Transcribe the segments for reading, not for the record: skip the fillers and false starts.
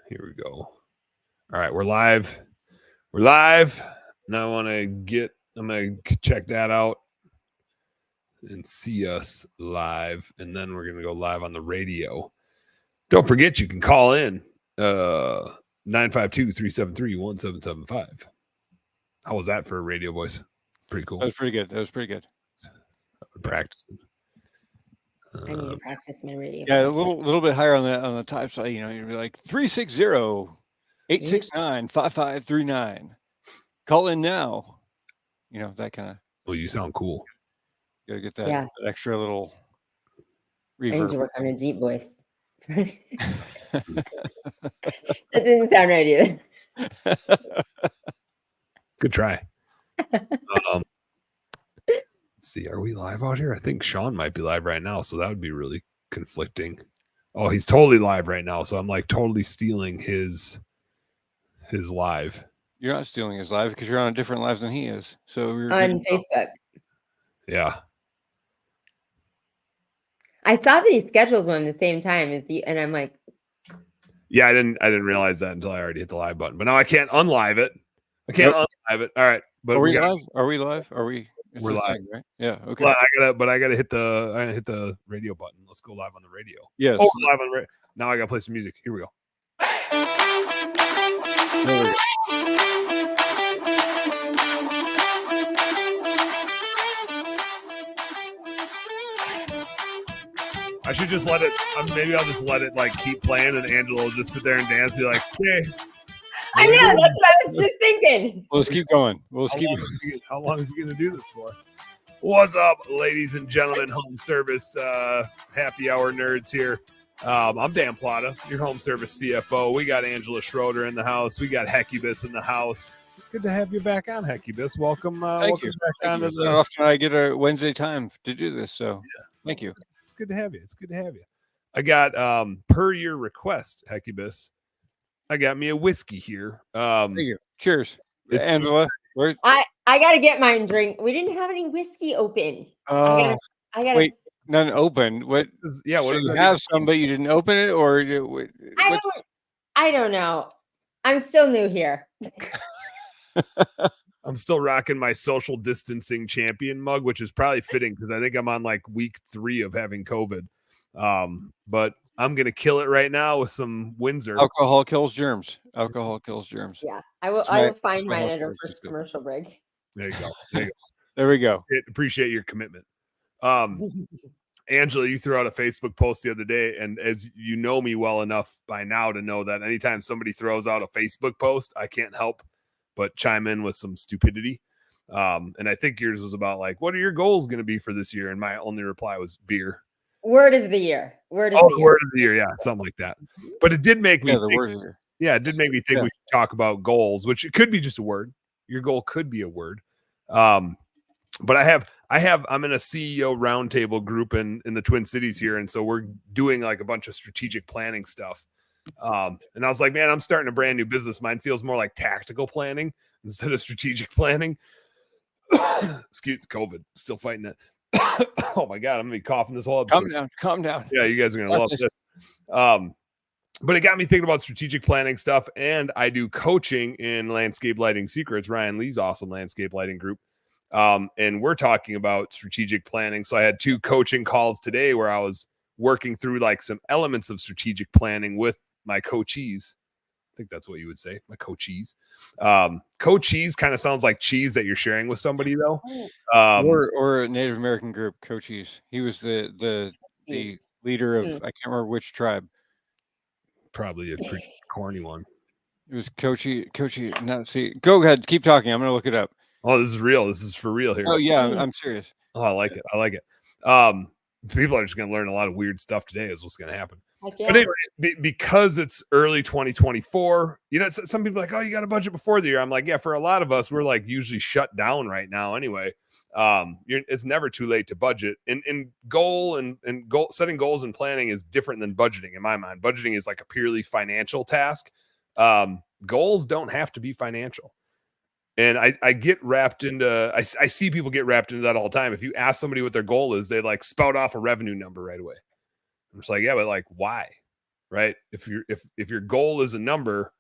Here we go. All right, we're live. We're live. Now I'm going to check that out and see us live. And then we're going to go live on the radio. Don't forget, you can call in 952-373-1775. How was that for a radio voice? Pretty cool. That was pretty good. I've been practicing. I need to practice my radio. Yeah, a little bit higher on the type side. You know, you'd be like 360-869-5539. Call in now. You know, that kind of. Well, you sound cool. You gotta get that extra little I need to reverb. work on a deep voice. That didn't sound right either. Good try. Let's see. Are we live out here? I think Sean might be live right now, so that would be really conflicting. Oh, he's totally live right now, so I'm like totally stealing his live. You're not stealing his live because you're on a different live than he is. So you're on Facebook. Yeah. I thought that he scheduled one the same time as the, and I'm like, yeah, I didn't realize that until I already hit the live button. But now I can't unlive it. I can't unlive it. All right, but are we live? Are we live? Are we? We're live, thing, right? Yeah. Okay. Well, I gotta hit the radio button. Let's go live on the radio. Yes. Oh, we're live on the radio. Now I gotta play some music. Here we go. There we go. I should just let it. Maybe I'll just let it like keep playing, and Angela will just sit there and dance. And be like, okay. I know, that's what I was just thinking. Well, let's keep going. How long is he going to do this for? What's up, ladies and gentlemen? Home service happy hour nerds here. I'm Dan Plata, your home service CFO. We got Angela Schroeder in the house. We got Hecubus in the house. Good to have you back on, Hecubus. Welcome. Thank you. Back on Not often I get a Wednesday time to do this, so thank you. It's good to have you. It's good to have you. I got per your request, Hecubus. I got me a whiskey here. Thank you. Cheers, Angela. I gotta get mine drink. We didn't have any whiskey open. I gotta wait. None open. What? Yeah. What so you have some, but you didn't open it, or I don't know. I'm still new here. I'm still rocking my social distancing champion mug, which is probably fitting because I think I'm on like week 3 of having COVID. But I'm going to kill it right now with some Windsor. Alcohol kills germs. Alcohol kills germs. Yeah. I will find mine at our first commercial break. There you go. There we go. Appreciate your commitment. Angela, you threw out a Facebook post the other day, and as you know me well enough by now to know that anytime somebody throws out a Facebook post, I can't help but chime in with some stupidity. And I think yours was about like, what are your goals going to be for this year? And my only reply was beer. Word of the year. Word of the year. Yeah, something like that. But it did make me think, word of the year. Yeah, it did make me think we should talk about goals, which it could be just a word. Your goal could be a word. But I'm in a CEO roundtable group in the Twin Cities here. And so we're doing like a bunch of strategic planning stuff. And I was like, man, I'm starting a brand new business. Mine feels more like tactical planning instead of strategic planning. Excuse COVID, still fighting it. Oh my God, I'm gonna be coughing this whole episode. Calm down. Yeah, you guys are gonna love this. But it got me thinking about strategic planning stuff, and I do coaching in Landscape Lighting Secrets, Ryan Lee's awesome landscape lighting group. And we're talking about strategic planning. So I had 2 coaching calls today where I was working through like some elements of strategic planning with my coachees. I think that's what you would say, my coachees. Coachees kind of sounds like cheese that you're sharing with somebody though. Or a Native American group, coachees. He was the leader of I can't remember which tribe. Probably a pretty corny one. It was Coachee. Not see. Go ahead, keep talking. I'm gonna look it up. Oh, this is real. This is for real here. Oh yeah, I'm serious. Oh, I like it. People are just going to learn a lot of weird stuff today is what's going to happen. Yeah. But anyway, because it's early 2024, you know, some people are like, oh, you got a budget before the year. I'm like, yeah, for a lot of us, we're like usually shut down right now anyway. It's never too late to budget. And setting goals and planning is different than budgeting in my mind. Budgeting is like a purely financial task. Goals don't have to be financial. And I get wrapped into, I see people get wrapped into that all the time. If you ask somebody what their goal is, they like spout off a revenue number right away. I'm just like, yeah, but like, why? right? If your goal is a number,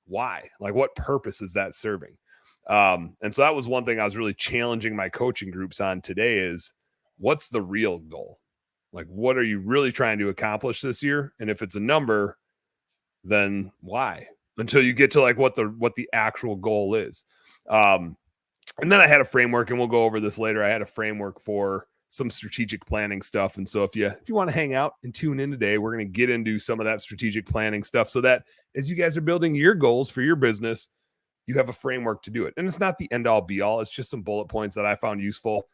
why? Like, what purpose is that serving? And so that was one thing I was really challenging my coaching groups on today is what's the real goal? Like, what are you really trying to accomplish this year? And if it's a number, then why? Until you get to like what the actual goal is. And then I had a framework, and we'll go over this later. I had a framework for some strategic planning stuff. And so if you want to hang out and tune in today, we're going to get into some of that strategic planning stuff so that as you guys are building your goals for your business, you have a framework to do it. And it's not the end all be all. It's just some bullet points that I found useful.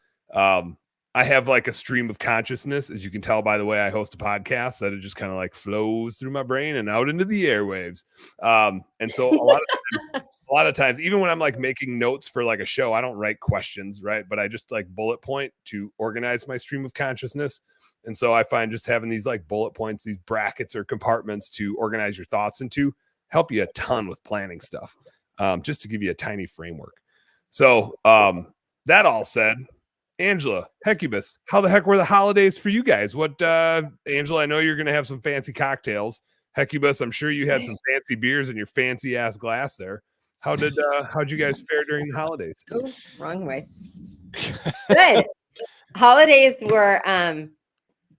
I have like a stream of consciousness, as you can tell by the way I host a podcast, that it just kind of like flows through my brain and out into the airwaves. And so a lot of times, even when I'm like making notes for like a show, I don't write questions, right? But I just like bullet point to organize my stream of consciousness. And so I find just having these like bullet points, these brackets or compartments to organize your thoughts into help you a ton with planning stuff, just to give you a tiny framework. So that all said, Angela, Hecubus, how the heck were the holidays for you guys? What, Angela, I know you're going to have some fancy cocktails. Hecubus, I'm sure you had some fancy beers in your fancy ass glass there. How'd you guys fare during the holidays? Oh, wrong way. Good. Holidays were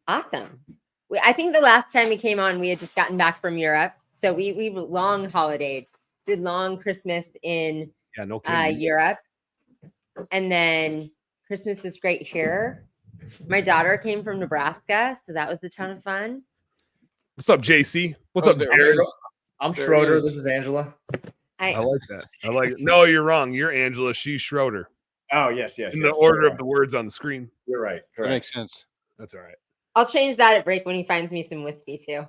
awesome. I think the last time we came on, we had just gotten back from Europe. So we long holidayed, did long Christmas in Europe. And then Christmas is great here. My daughter came from Nebraska, so that was a ton of fun. What's up, JC? What's up, Jared? I'm Schroeder. This is Angela. I like that. I like it. No, you're wrong. You're Angela. She's Schroeder. Oh, yes. In the order of the words on the screen. You're right. Correct. That makes sense. That's all right. I'll change that at break when he finds me some whiskey too.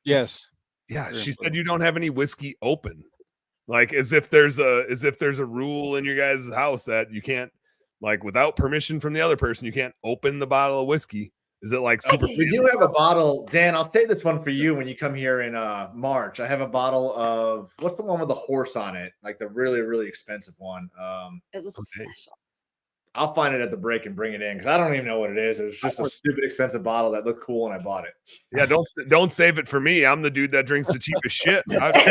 Yes. Yeah, she said you don't have any whiskey open. Like as if there's a rule in your guys' house that you can't, like without permission from the other person, you can't open the bottle of whiskey. Is it like super? We do have a bottle, Dan. I'll save this one for you when you come here in March. I have a bottle of what's the one with the horse on it, like the really, really expensive one. It looks special. I'll find it at the break and bring it in because I don't even know what it is. It was just a stupid expensive bottle that looked cool, and I bought it. Yeah, don't save it for me. I'm the dude that drinks the cheapest shit. That's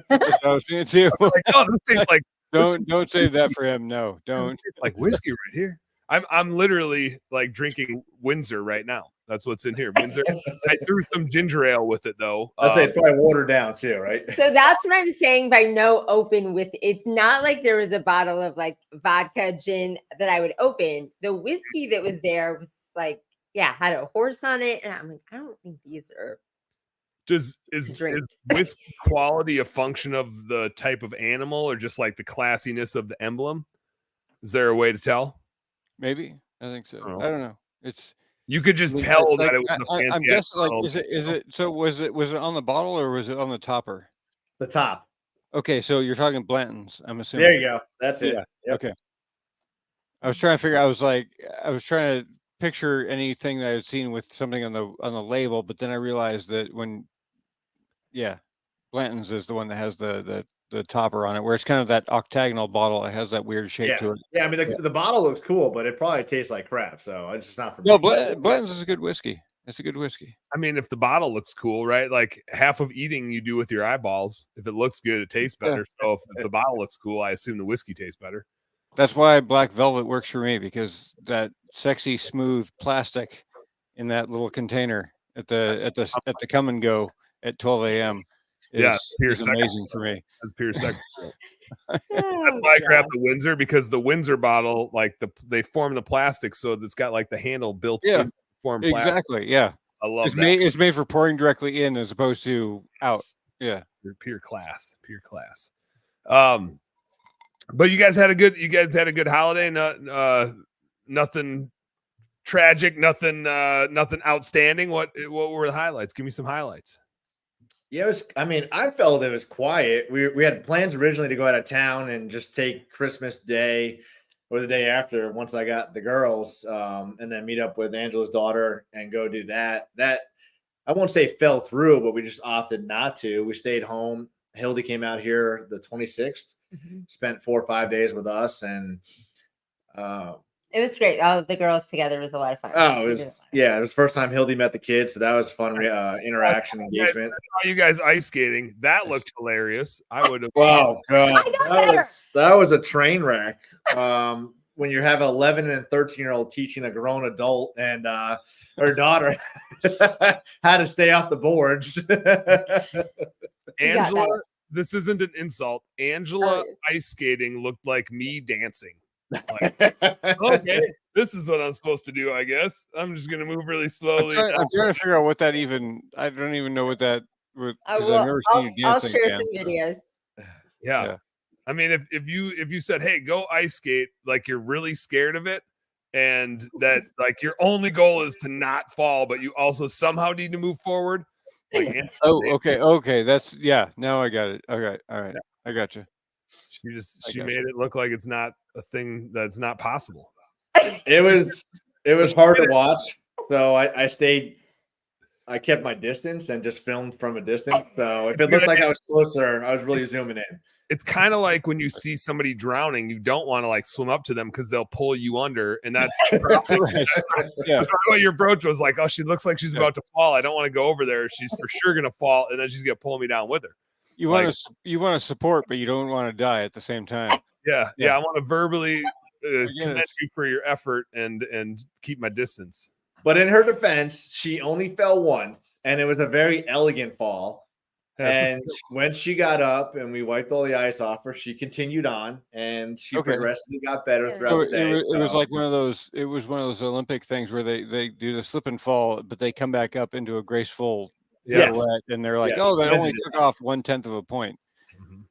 what I was thinking too. Like, oh, this tastes like Don't save that for him. No, don't. Like whiskey right here. I'm literally like drinking Windsor right now. That's what's in here. Windsor. I threw some ginger ale with it though. I'd say it's probably watered down too, right? So that's what I'm saying by no open with. It's not like there was a bottle of like vodka gin that I would open. The whiskey that was there was like, yeah, had a horse on it, and I'm like, I don't think these are. Is whiskey quality a function of the type of animal or just like the classiness of the emblem? Is there a way to tell? Maybe. I think so. I don't know. It's you could just tell that it was a fancy. I'm guessing like is it so was it on the bottle or was it on the topper? The top. Okay, so you're talking Blanton's, I'm assuming. There you go. That's it. Yeah. Yep. Okay. I was trying to figure. I was trying to picture anything that I had seen with something on the label, but then I realized that Blanton's is the one that has the topper on it, where it's kind of that octagonal bottle. It has that weird shape to it. Yeah, I mean the bottle looks cool, but it probably tastes like crap. So it's just not for me. No, Blanton's is a good whiskey. It's a good whiskey. I mean, if the bottle looks cool, right? Like half of eating you do with your eyeballs. If it looks good, it tastes better. Yeah. So if the bottle looks cool, I assume the whiskey tastes better. That's why Black Velvet works for me, because that sexy, smooth plastic in that little container at the come and go at 12 a.m. is amazing for me. That's pure second. That's why I grabbed the Windsor, because the Windsor bottle, like they form the plastic so it's got like the handle built in. Form plastic. Exactly. Yeah. I love it's that. It's made for pouring directly in as opposed to out. Yeah. Pure class. But you guys had a good holiday. Nothing tragic, nothing outstanding. What were the highlights? Give me some highlights. Yeah, I felt it was quiet. We had plans originally to go out of town and just take Christmas Day or the day after, once I got the girls, and then meet up with Angela's daughter and go do that. That I won't say fell through, but we just opted not to. We stayed home. Hildy came out here the 26th, spent 4 or 5 days with us, and It was great. All the girls together was a lot of fun. Oh, We it did a lot was of yeah, it was first time Hildy met the kids, so that was fun interaction engagement. You guys ice skating. That looked hilarious. I would have. Wow, God, I got better. that was a train wreck. When you have an 11 and 13-year-old teaching a grown adult and her daughter how to stay off the boards. Angela, that. this isn't an insult. Angela Oh, yes. ice skating looked like me dancing. Like, okay, this is what I'm supposed to do, I guess. I'm just gonna move really slowly. I'm trying to figure out what that even. I don't even know what that would, because Well, I've never seen you I'll dancing. share Dan, some so. videos. Yeah. Yeah. I mean, if you said, hey, go ice skate, like you're really scared of it, and that like your only goal is to not fall, but you also somehow need to move forward. Like, Oh, okay. That's now I got it. Okay, all right. I got you. she I made gotcha. it look like it's not a thing that's not possible. It was hard to watch, so I kept my distance and just filmed from a distance. So if it looked like I was closer, I was really zooming in. It's kind of like when you see somebody drowning, you don't want to like swim up to them because they'll pull you under, and that's Right. Yeah. what your approach was like. Oh, she looks like she's about to fall. I don't want to go over there. She's for sure gonna fall, and then she's gonna pull me down with her. You Like- want to support, but you don't want to die at the same time. Yeah. I want to verbally get commend it. you for your effort and keep my distance. But in her defense, she only fell once, and it was a very elegant fall. That's And when she got up and we wiped all the ice off her, she continued on and she Okay. progressively got better Yeah. throughout the day. It was so- like one of those. It was one of those Olympic things where they do the slip and fall, but they come back up into a graceful Yes. pirouette, and they're like, Yes. "Oh, that Yes. only took off 1/10 of a point." Mhm.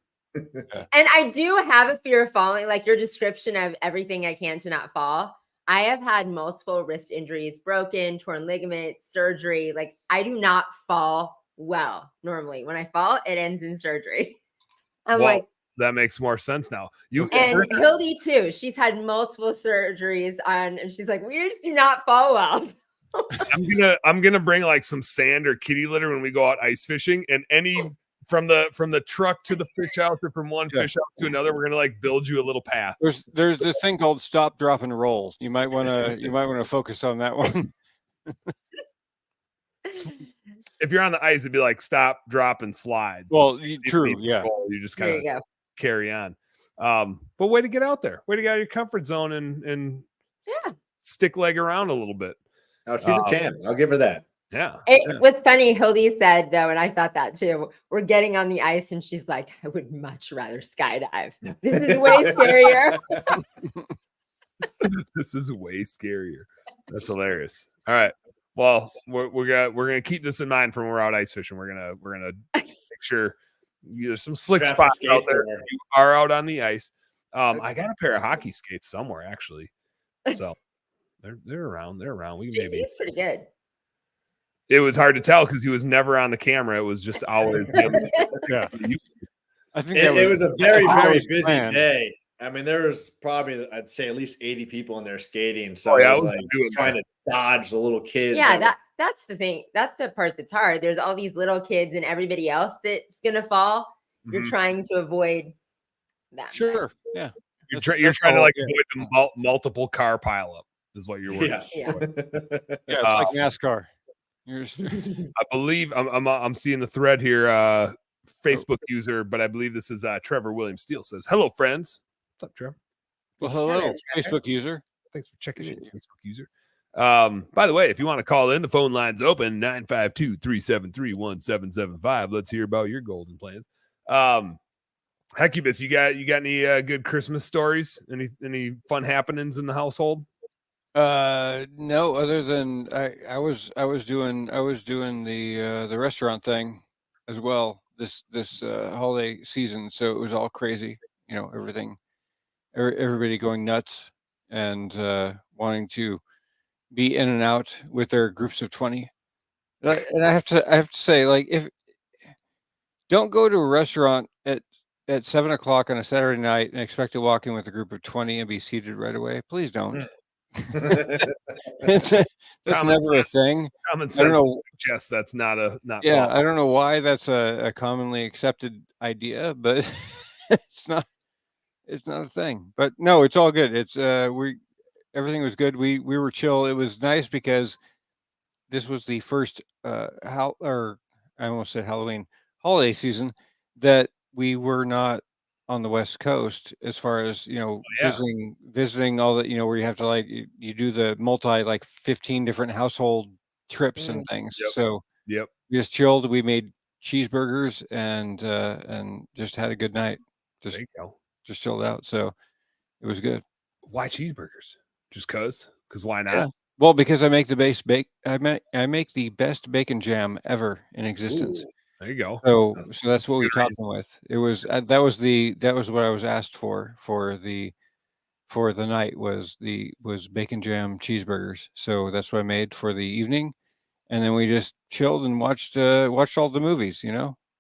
And I do have a fear of falling, like your description of everything I can to not fall. I have had multiple wrist injuries, broken, torn ligaments, surgery. Like I do not fall well normally. When I fall, it ends in surgery. I'm Well, like, that makes more sense now. You and Hildy too. She's had multiple surgeries on, and she's like, we just do not fall well. I'm gonna bring like some sand or kitty litter when we go out ice fishing, and any from the truck to the fish house or from one Yeah. fish house to another, we're gonna like build you a little path. There's this thing called stop, drop, and roll. You might want to focus on that one. If you're on the ice, it'd be like stop, drop, and slide. Well, You don't true, need to yeah. roll, you just There kind of you go. carry on. But way to get out there, way to get out of your comfort zone and Yeah. stick leg around a little bit. Oh, she's a champ. I'll give her that. Yeah. It was funny. Hildy said though, and I thought that too. We're getting on the ice, and she's like, "I would much rather skydive. This is way scarier." This is way scarier. That's hilarious. All right. Well, we're gonna keep this in mind from when we're out ice fishing. We're gonna make sure there's some slick Strap spots your out skates there. in If you are out on the ice. I got a pair of hockey skates somewhere actually. So they're around. They're around. We can maybe. JC's pretty good. It was hard to tell because he was never on the camera. It was just always him. Yeah. I think It was a very, that very was busy planned. day. I mean, there was probably, I'd say, at least 80 people in there skating. So Oh, yeah, I I was was like doing trying to dodge the little kids. Yeah, that's the thing. That's the part that's hard. There's all these little kids and everybody else that's gonna fall. You're Mhm. trying to avoid that. Sure. Yeah. You're, That's- you're that's trying to all, like yeah. avoid the multiple car pileup is what you're working. Yes. Yeah. Yeah, it's like NASCAR. You're just- I believe I'm seeing the thread here. Facebook user, but I believe this is Trevor William Steele says, "Hello, friends. What's up, Trevor? well, hello, Trevor. Facebook user. Thanks for checking in, Appreciate Facebook user." By the way, if you want to call in, the phone line's open 952-373-1775. Let's hear about your golden plans. Hecubus, you got any good Christmas stories? Any fun happenings in the household? No, other than I was doing the restaurant thing as well this holiday season, so it was all crazy. You know, everybody going nuts and wanting to be in and out with their groups of 20. And I have to say, like, if don't go to a restaurant at 7 o'clock on a Saturday night and expect to walk in with a group of 20 and be seated right away. Please don't. That's Common never a sense. thing. Common I don't sense know. suggests that's not Yeah, law. I don't know why that's a commonly accepted idea, but it's not a thing. But no, it's all good. It's Everything was good. We were chill. It was nice because this was the first I almost said Halloween holiday season that we were not on the West Coast as far as, yeah. visiting all that, where you have to like you do the multi like 15 different household trips and things. Yep. So Yep. we just chilled. We made cheeseburgers and just had a good night. There you go. Just chilled out. So it was good. Why cheeseburgers? Just cause why not? Yeah. Well, because I make the I make the best bacon jam ever in existence. Ooh, there you go. So That's that's a what we good topped them with. It was that was what I was asked for the night was bacon jam cheeseburgers. So that's what I made for the evening, and then we just chilled and watched all the movies.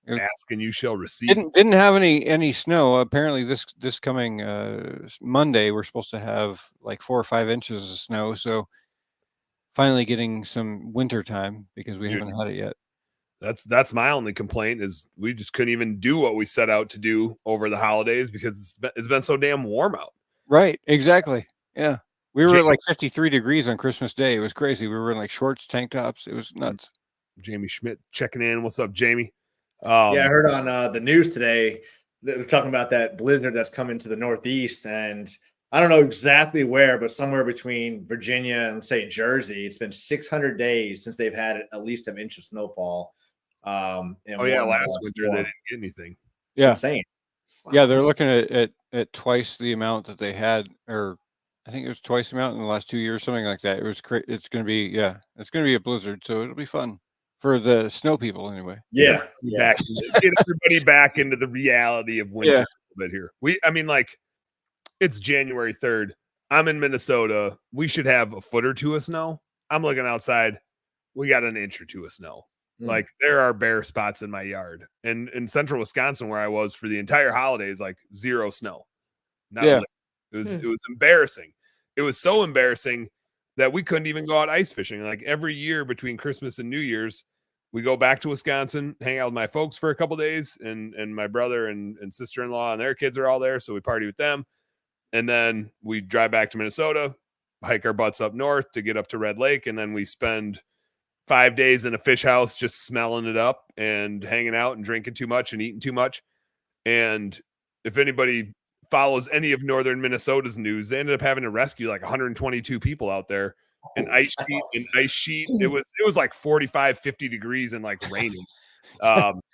Ask and you shall receive. Didn't have any snow. Apparently this coming Monday we're supposed to have like 4 or 5 inches of snow. So finally getting some winter time because we haven't had it yet. That's my only complaint is we just couldn't even do what we set out to do over the holidays because it's been so damn warm out. Right. Exactly. Yeah. We were at like 53 degrees on Christmas Day. It was crazy. We were in like shorts, tank tops. It was nuts. Jamie Schmidt checking in. What's up, Jamie? Yeah, I heard on the news today that we're talking about that blizzard that's coming to the Northeast, and I don't know exactly where, but somewhere between Virginia and say Jersey, it's been 600 days since they've had at least an inch of snowfall. Last winter they didn't get anything. Yeah, insane. Wow. Yeah, they're looking at twice the amount that they had, or I think it was twice the amount in the last 2 years, something like that. It was it's going to be a blizzard, so it'll be fun for the snow people anyway. Yeah. Get everybody back into the reality of winter a little bit here. It's January 3rd. I'm in Minnesota. We should have a foot or two of snow. I'm looking outside. We got an inch or two of snow. Like there are bare spots in my yard. And in central Wisconsin, where I was for the entire holidays, like 0 snow. It was embarrassing. It was so embarrassing that we couldn't even go out ice fishing. Like every year between Christmas and New Year's, we go back to Wisconsin, hang out with my folks for a couple days, and my brother and sister-in-law and their kids are all there, so we party with them. And then we drive back to Minnesota, hike our butts up north to get up to Red Lake, and then we spend 5 days in a fish house just smelling it up and hanging out and drinking too much and eating too much. And if anybody follows any of northern Minnesota's news, they ended up having to rescue like 122 people out there. An ice sheet. It was like 45, 50 degrees and like raining.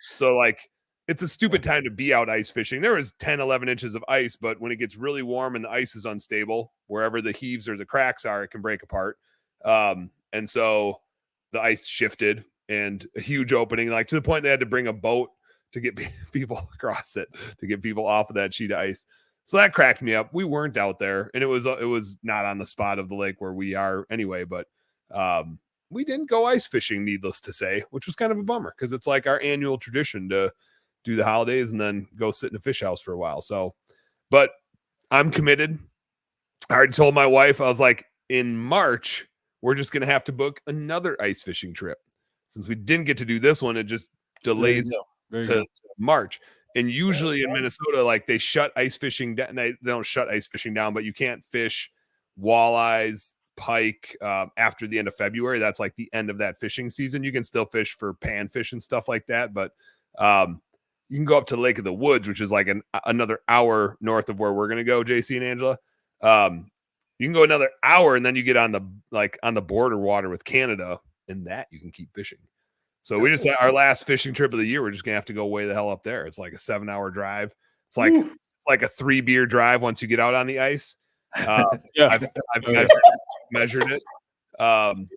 So like it's a stupid time to be out ice fishing. There was 10, 11 inches of ice, but when it gets really warm and the ice is unstable, wherever the heaves or the cracks are, it can break apart. And so the ice shifted and a huge opening, like to the point they had to bring a boat to get people across it, to get people off of that sheet of ice. So that cracked me up. We weren't out there, and it was not on the spot of the lake where we are anyway, but we didn't go ice fishing, needless to say, which was kind of a bummer because it's like our annual tradition to do the holidays and then go sit in a fish house for a while. So, but I'm committed. I already told my wife, I was like, in March, we're just going to have to book another ice fishing trip. Since we didn't get to do this one, it just delays to March. And usually in Minnesota, like they shut ice fishing down. They don't shut ice fishing down, but you can't fish walleyes, pike after the end of February. That's like the end of that fishing season. You can still fish for panfish and stuff like that, but you can go up to Lake of the Woods, which is like another hour north of where we're going to go, JC and Angela. You can go another hour, and then you get on the border water with Canada, and that you can keep fishing. So we just our last fishing trip of the year, we're just gonna have to go way the hell up there. It's like a 7-hour drive. It's like a 3-beer drive once you get out on the ice. I've measured it.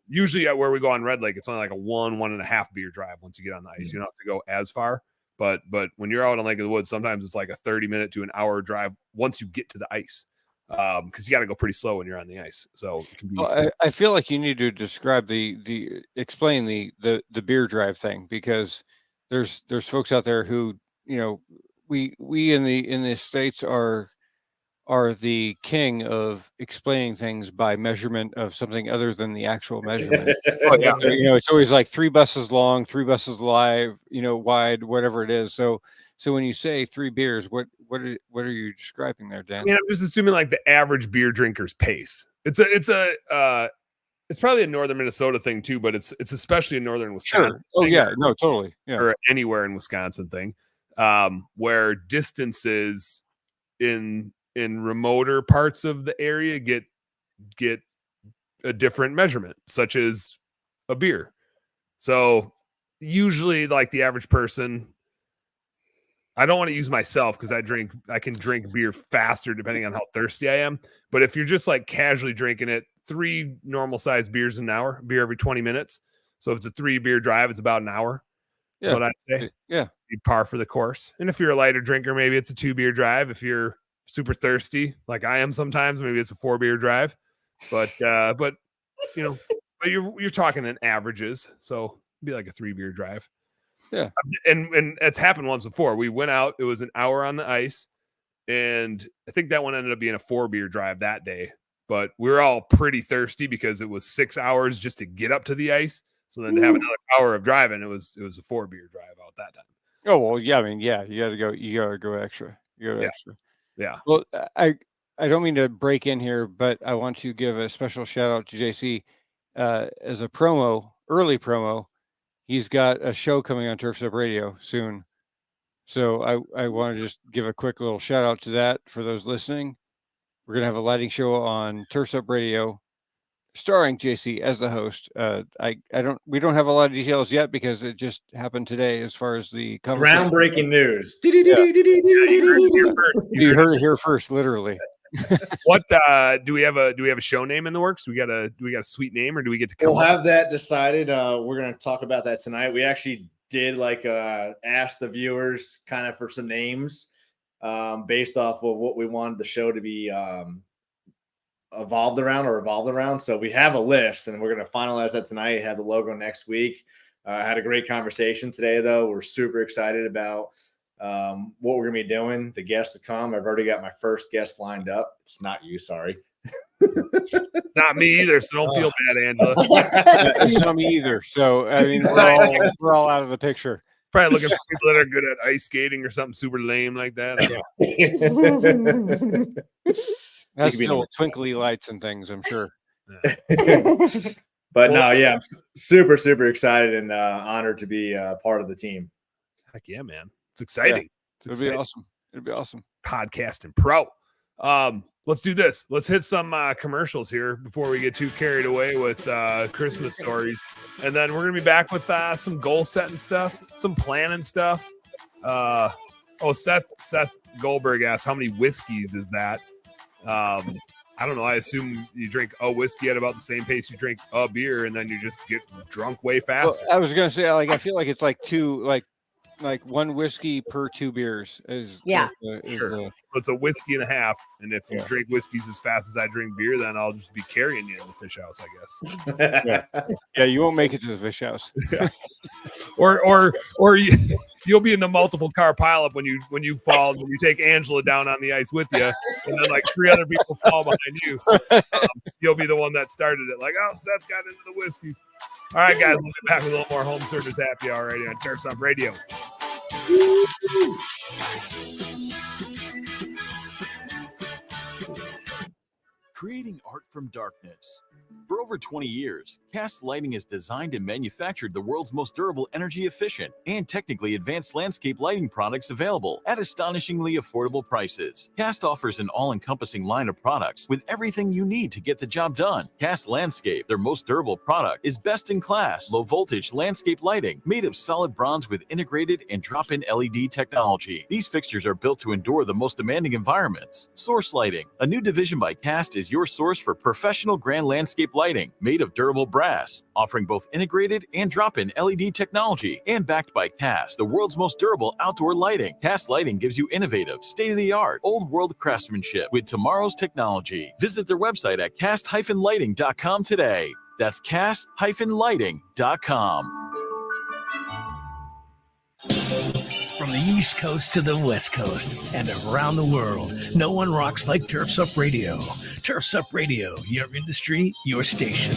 Usually at where we go on Red Lake, it's only like a 1.5 beer drive once you get on the ice. You don't have to go as far. But when you're out on Lake of the Woods, sometimes it's like a 30-minute to an hour drive once you get to the ice. Because you got to go pretty slow when you're on the ice. So it can be. Well, I feel like you need to describe explain the beer drive thing, because there's folks out there who, we in the States are the king of explaining things by measurement of something other than the actual measurement. It's always like 3 buses long, 3 buses wide, whatever it is. So when you say 3 beers, what are you describing there, Dan? I'm just assuming like the average beer drinker's pace. It's probably a northern Minnesota thing too, but it's especially a northern Wisconsin. Sure. Oh yeah, no, totally. Yeah. Or anywhere in Wisconsin thing, where distances in remoter parts of the area get a different measurement, such as a beer. So usually, like the average person, I don't want to use myself because I can drink beer faster depending on how thirsty I am. But if you're just like casually drinking it, 3 normal sized beers an hour, beer every 20 minutes. So if it's a 3 beer drive, it's about an hour. That's what I'd say. Yeah. Be par for the course. And if you're a lighter drinker, maybe it's a 2 beer drive. If you're super thirsty, like I am sometimes, maybe it's a 4 beer drive. But you're talking in averages. So it'd be like a 3 beer drive. Yeah. And it's happened once before. We went out, it was an hour on the ice, and I think that one ended up being a 4 beer drive that day. But we were all pretty thirsty because it was 6 hours just to get up to the ice. So then to have another hour of driving, it was a 4 beer drive out that time. Oh well, yeah. I mean, yeah, you gotta go extra. Extra. Yeah. Well, I don't mean to break in here, but I want to give a special shout out to JC as a early promo. He's got a show coming on Turfs Up Radio soon. So I want to just give a quick little shout out to that for those listening. We're going to have a lighting show on Turfs Up Radio starring JC as the host. We don't have a lot of details yet because it just happened today as far as the groundbreaking news. You heard it here first, literally. What do we have a show name in the works? Do we got a sweet name, or do we get to come We'll have that decided. We're going to talk about that tonight. We actually did ask the viewers kind of for some names based off of what we wanted the show to be evolved around. So we have a list, and we're going to finalize that tonight. Have the logo next week. I had a great conversation today, though. We're super excited about what we're gonna be doing, the guests to come. I've already got my first guest lined up. It's not you, sorry. It's not me either, so don't feel bad, Angela. It's not me either. So I mean, we're all out of the picture. Probably looking for people that are good at ice skating or something super lame like that. That's still twinkly lights and things, I'm sure. But no, yeah, I'm super, super excited and honored to be part of the team. Heck yeah, man. It's exciting. Yeah, it'd be awesome. Podcasting pro. Let's do this. Let's hit some commercials here before we get too carried away with Christmas stories. And then we're going to be back with some goal setting stuff, some planning stuff. Seth Goldberg asked, how many whiskeys is that? I don't know. I assume you drink a whiskey at about the same pace you drink a beer, and then you just get drunk way faster. Well, I was going to say, I feel like it's like two, like 1 whiskey per 2 beers is sure. It's a whiskey and a half, and if you drink whiskeys as fast as I drink beer, then I'll just be carrying you in the fish house, I guess. Yeah, you won't make it to the fish house. or you'll be in the multiple car pileup when you fall, when you take Angela down on the ice with you, and then like 3 other people fall behind you. You'll be the one that started it. Like, oh, Seth got into the whiskeys. All right, guys, we'll be back with a little more home service happy hour already on Turfs Up Radio. Creating art from darkness. For over 20 years, Cast Lighting has designed and manufactured the world's most durable, energy-efficient, and technically advanced landscape lighting products available at astonishingly affordable prices. Cast offers an all-encompassing line of products with everything you need to get the job done. Cast Landscape, their most durable product, is best-in-class, low-voltage landscape lighting made of solid bronze with integrated and drop-in LED technology. These fixtures are built to endure the most demanding environments. Source Lighting, a new division by Cast, is your source for professional grand landscape lighting made of durable brass, offering both integrated and drop-in LED technology, and backed by Cast, the world's most durable outdoor lighting. Cast Lighting gives you innovative, state-of-the-art, old-world craftsmanship with tomorrow's technology. Visit their website at cast-lighting.com today. That's cast-lighting.com. From the East Coast to the West Coast and around the world, no one rocks like Turfs Up Radio. Turfs Up Radio, your industry, your station.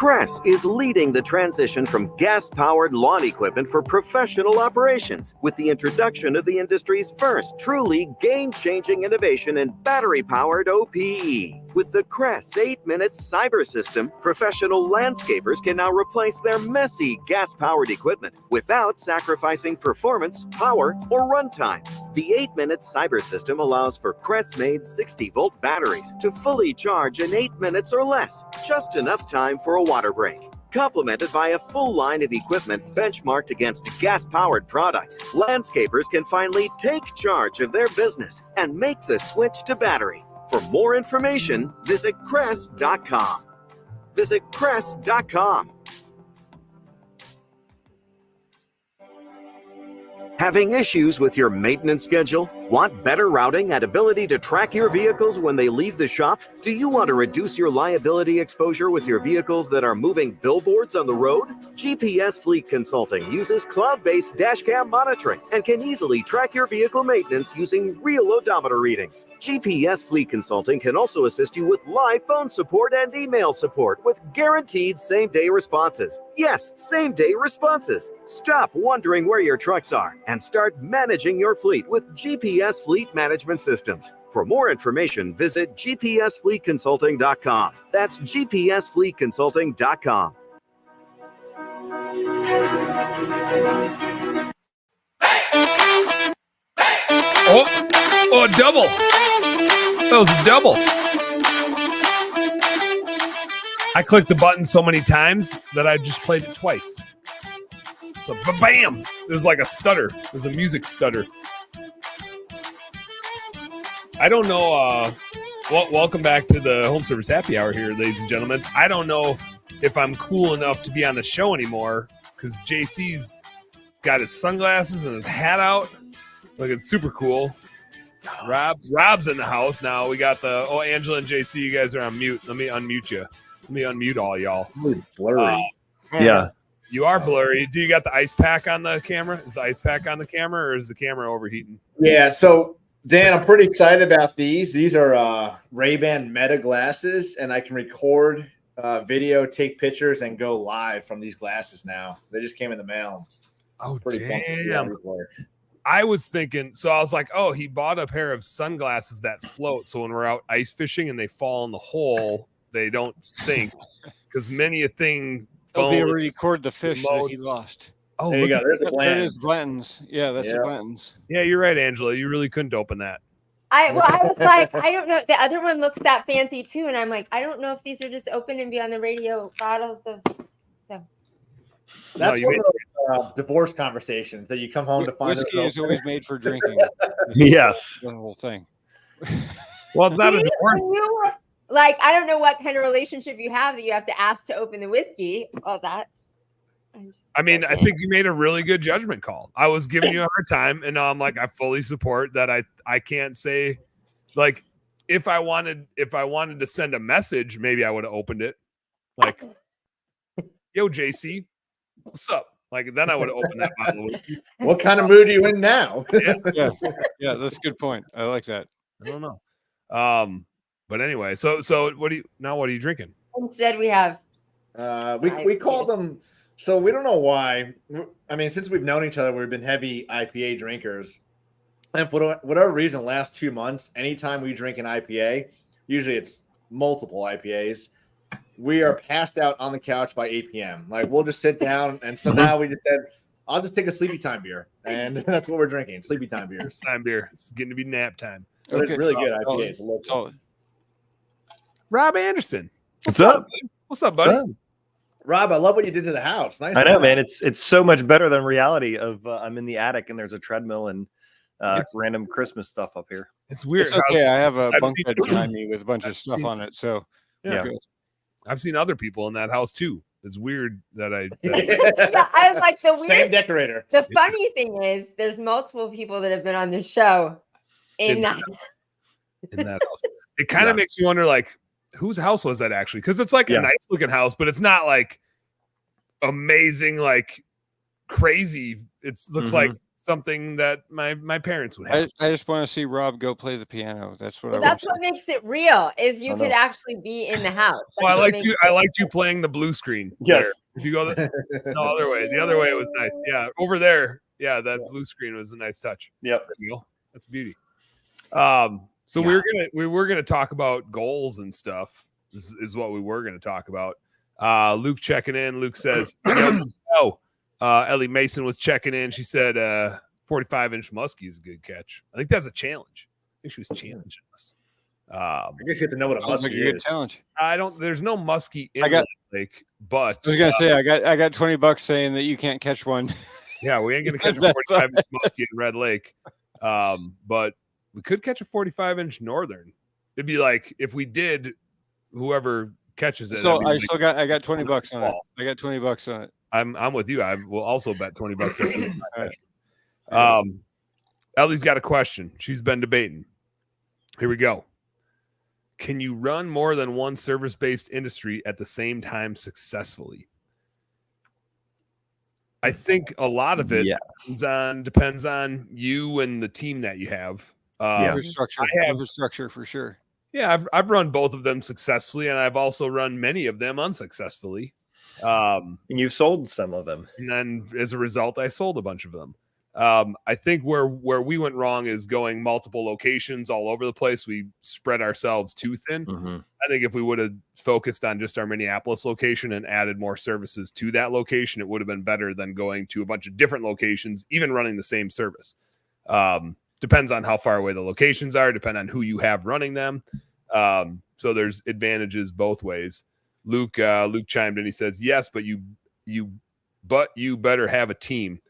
Crest is leading the transition from gas-powered lawn equipment for professional operations with the introduction of the industry's first truly game-changing innovation in battery-powered OPE. With the Crest 8-minute cyber system, professional landscapers can now replace their messy gas-powered equipment without sacrificing performance, power, or runtime. The 8-minute cyber system allows for Crest-made 60-volt batteries to fully charge in 8 minutes or less, just enough time for a water break. Complemented by a full line of equipment benchmarked against gas-powered products, landscapers can finally take charge of their business and make the switch to battery. For more information, visit Crest.com. Visit Crest.com. Having issues with your maintenance schedule? Want better routing and ability to track your vehicles when they leave the shop? Do you want to reduce your liability exposure with your vehicles that are moving billboards on the road? GPS Fleet Consulting uses cloud-based dashcam monitoring and can easily track your vehicle maintenance using real odometer readings. GPS Fleet Consulting can also assist you with live phone support and email support with guaranteed same-day responses. Yes, same-day responses. Stop wondering where your trucks are and start managing your fleet with GPS Fleet Management Systems. For more information, visit gpsfleetconsulting.com. That's gpsfleetconsulting.com. Oh, double. That was a double. I clicked the button so many times that I just played it twice. So bam! It was like a stutter. It was a music stutter. I don't know. Welcome back to the Home Service Happy Hour here, ladies and gentlemen. I don't know if I'm cool enough to be on the show anymore because JC's got his sunglasses and his hat out. Looking super cool. Rob's in the house now. We got Angela and JC, you guys are on mute. Let me unmute you. Let me unmute all y'all. Blurry. Yeah. You are blurry. Do you got the ice pack on the camera? Is the ice pack on the camera or is the camera overheating? Yeah, so Dan, I'm pretty excited about these. These are Ray-Ban Meta glasses, and I can record video, take pictures, and go live from these glasses now. They just came in the mail. Oh, Pretty damn. I was thinking, so I was like, oh, he bought a pair of sunglasses that float. So when we're out ice fishing and they fall in the hole, they don't sink. Because many a thing. They'll be able to record the fish that he lost. Oh, there you go. There's the That is Blanton's. Yeah, that's the Blanton's. Yeah, you're right, Angela. You really couldn't open that. I was like, I don't know. The other one looks that fancy too, and I'm like, I don't know if these are just open and be on the radio bottles of. So that's one of those divorce conversations that you come home to find. Whiskey is always made for drinking. Yes, the whole thing. Well, it's not a divorce. Like, I don't know what kind of relationship you have that you have to ask to open the whiskey. All that. I mean, I think you made a really good judgment call. I was giving you a hard time, and now I'm like, I fully support that. I can't say, like, if I wanted to send a message, maybe I would have opened it. Like, yo, JC, what's up? Like, then I would have opened that bottle of whiskey. What kind of mood are you in now? Yeah, that's a good point. I like that. I don't know. But anyway, so what are you drinking? Instead, we have we call them. So we don't know why. I mean, since we've known each other, we've been heavy IPA drinkers. And for whatever reason, last 2 months, anytime we drink an IPA, usually it's multiple IPAs, we are passed out on the couch by 8 p.m. Like, we'll just sit down. And so now we just said, I'll just take a sleepy time beer. And that's what we're drinking, sleepy time beers. Time beer. It's getting to be nap time. So it's really good IPA. It's local. Rob Anderson. What's up? What's up, buddy? Rob, I love what you did to the house. Nice. I know, man. It's so much better than reality of I'm in the attic and there's a treadmill and random Christmas stuff up here. It's weird. It's okay. I have a bunk bed behind me with a bunch of stuff on it. So yeah. I've seen other people in that house too. It's weird that yeah, I was like, the weird same decorator. The funny thing is there's multiple people that have been on the show in that house. It kind of makes me wonder, like, whose house was that actually? Because it's like a nice looking house, but it's not like amazing, like crazy. It looks like something that my parents would have. I just want to see Rob go play the piano. That's what Well, I want. that's what makes it real. Is you I could know. actually be in the house. Well, I That's what liked makes you. I liked you playing the blue screen. Yes. there. If you go the other way, it was nice. Yeah, over there. Yeah, that blue screen was a nice touch. Yep. There you go. That's beauty. So we were gonna talk about goals and stuff. This is what we were gonna talk about. Luke checking in. Luke says, Ellie Mason was checking in. She said 45-inch muskie is a good catch. I think that's a challenge. I think she was challenging us. I guess you have to know what a Sounds like a muskie good is. challenge. There's no muskie in I got- the lake, but I was gonna say I got $20 saying that you can't catch one. yeah, we ain't gonna catch a That's 45-inch muskie in Red Lake. But we could catch a 45-inch northern. It'd be like if we did, whoever catches it. So that'd be I got $20 on it. ball. I got $20 on it. I'm with you. I will also bet $20 that we All right. Ellie's got a question. She's been debating. Here we go. Can you run more than one service-based industry at the same time successfully? I think a lot of it depends on you and the team that you have. Infrastructure for sure. Yeah, I've run both of them successfully, and I've also run many of them unsuccessfully. And you've sold some of them. And then as a result, I sold a bunch of them. I think where we went wrong is going multiple locations all over the place. We spread ourselves too thin. I think if we would have focused on just our Minneapolis location and added more services to that location, it would have been better than going to a bunch of different locations, even running the same service. Depends on how far away the locations are, depend on who you have running them. So there's advantages both ways. Luke chimed in. He says, yes, but you better have a team.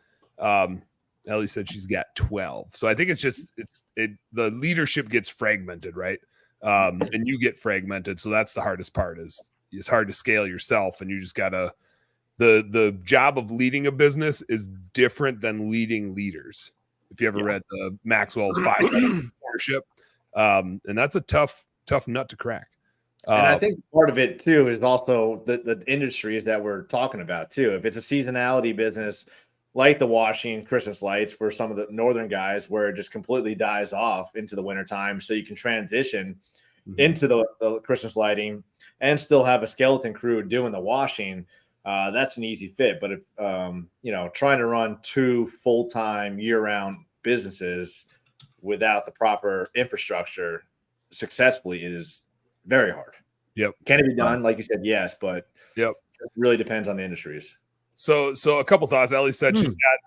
Ellie said she's got 12. So I think the leadership gets fragmented, right? And you get fragmented. So that's the hardest part is it's hard to scale yourself. And you just gotta, the job of leading a business is different than leading leaders. If you ever read the Maxwell's 5 leadership, and that's a tough nut to crack. And I think part of it too is also the industries that we're talking about too. If it's a seasonality business like the washing Christmas lights for some of the northern guys, where it just completely dies off into the wintertime, so you can transition into the Christmas lighting and still have a skeleton crew doing the washing, that's an easy fit. But if trying to run 2 full-time year-round businesses without the proper infrastructure successfully is very hard. Yep. Can it be done? Like you said, yes, but it really depends on the industries. So a couple thoughts. Ellie said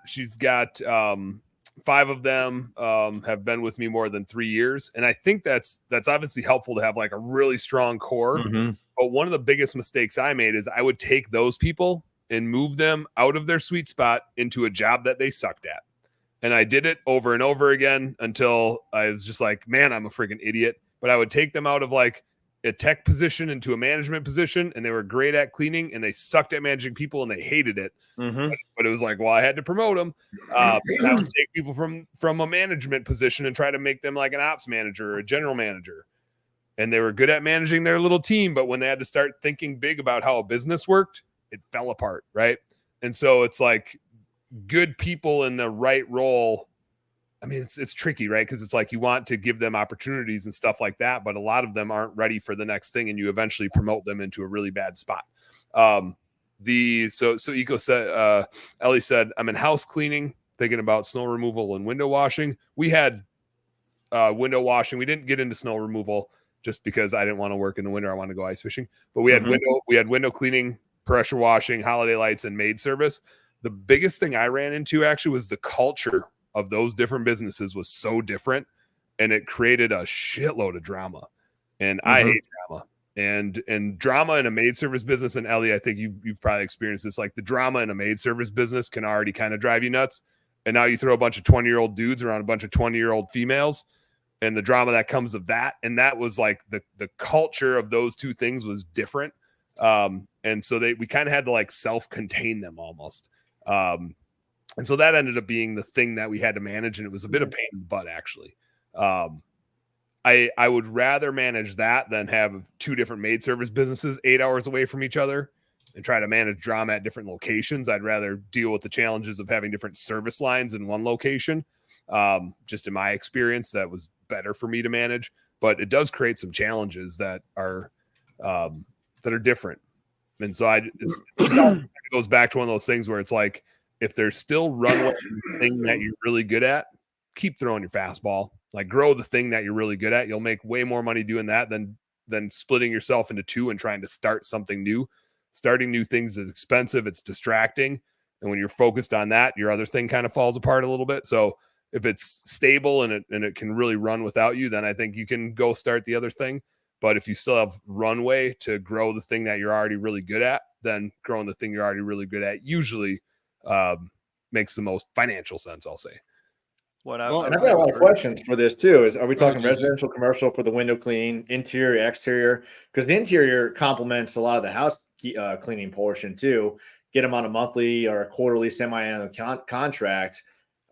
she's got 5 of them have been with me more than 3 years, and I think that's obviously helpful to have like a really strong core. But one of the biggest mistakes I made is I would take those people and move them out of their sweet spot into a job that they sucked at, and I did it over and over again until I was just like, man, I'm a freaking idiot. But I would take them out of like a tech position into a management position, and they were great at cleaning and they sucked at managing people and they hated it. But it was like, well, I had to promote them. I would take people from a management position and try to make them like an ops manager or a general manager. And they were good at managing their little team, but when they had to start thinking big about how a business worked, it fell apart. Right. And so it's like good people in the right role. I mean, it's tricky, right? Because it's like you want to give them opportunities and stuff like that, but a lot of them aren't ready for the next thing, and you eventually promote them into a really bad spot. So Eco said, Ellie said, I'm in house cleaning, thinking about snow removal and window washing. We had window washing. We didn't get into snow removal just because I didn't want to work in the winter. I wanted to go ice fishing, but we had window cleaning, pressure washing, holiday lights, and maid service. The biggest thing I ran into actually was the culture of those different businesses was so different, and it created a shitload of drama. And I hate drama. And drama in a maid service business, and Ellie, I think you've probably experienced this, like the drama in a maid service business can already kind of drive you nuts. And now you throw a bunch of 20-year-old dudes around a bunch of 20-year-old females, and the drama that comes of that. And that was like the culture of those two things was different. And so we kind of had to like self-contain them almost. And so that ended up being the thing that we had to manage, and it was a bit of pain in the butt, actually. I would rather manage that than have 2 different maid service businesses 8 hours away from each other and try to manage drama at different locations. I'd rather deal with the challenges of having different service lines in one location. Just in my experience, that was better for me to manage, but it does create some challenges that are different. And so it goes back to one of those things where it's like, if there's still runway thing that you're really good at, keep throwing your fastball, like grow the thing that you're really good at. You'll make way more money doing that than splitting yourself into two and trying to start something new. Starting new things is expensive. It's distracting. And when you're focused on that, your other thing kind of falls apart a little bit. So if it's stable and it can really run without you, then I think you can go start the other thing. But if you still have runway to grow the thing that you're already really good at, then growing the thing you're already really good at usually makes the most financial sense, I'll say. And I've got a lot of questions for this too. Are we talking residential, commercial for the window cleaning, interior, exterior? Because the interior complements a lot of the house cleaning portion too. Get them on a monthly or a quarterly semi-annual contract.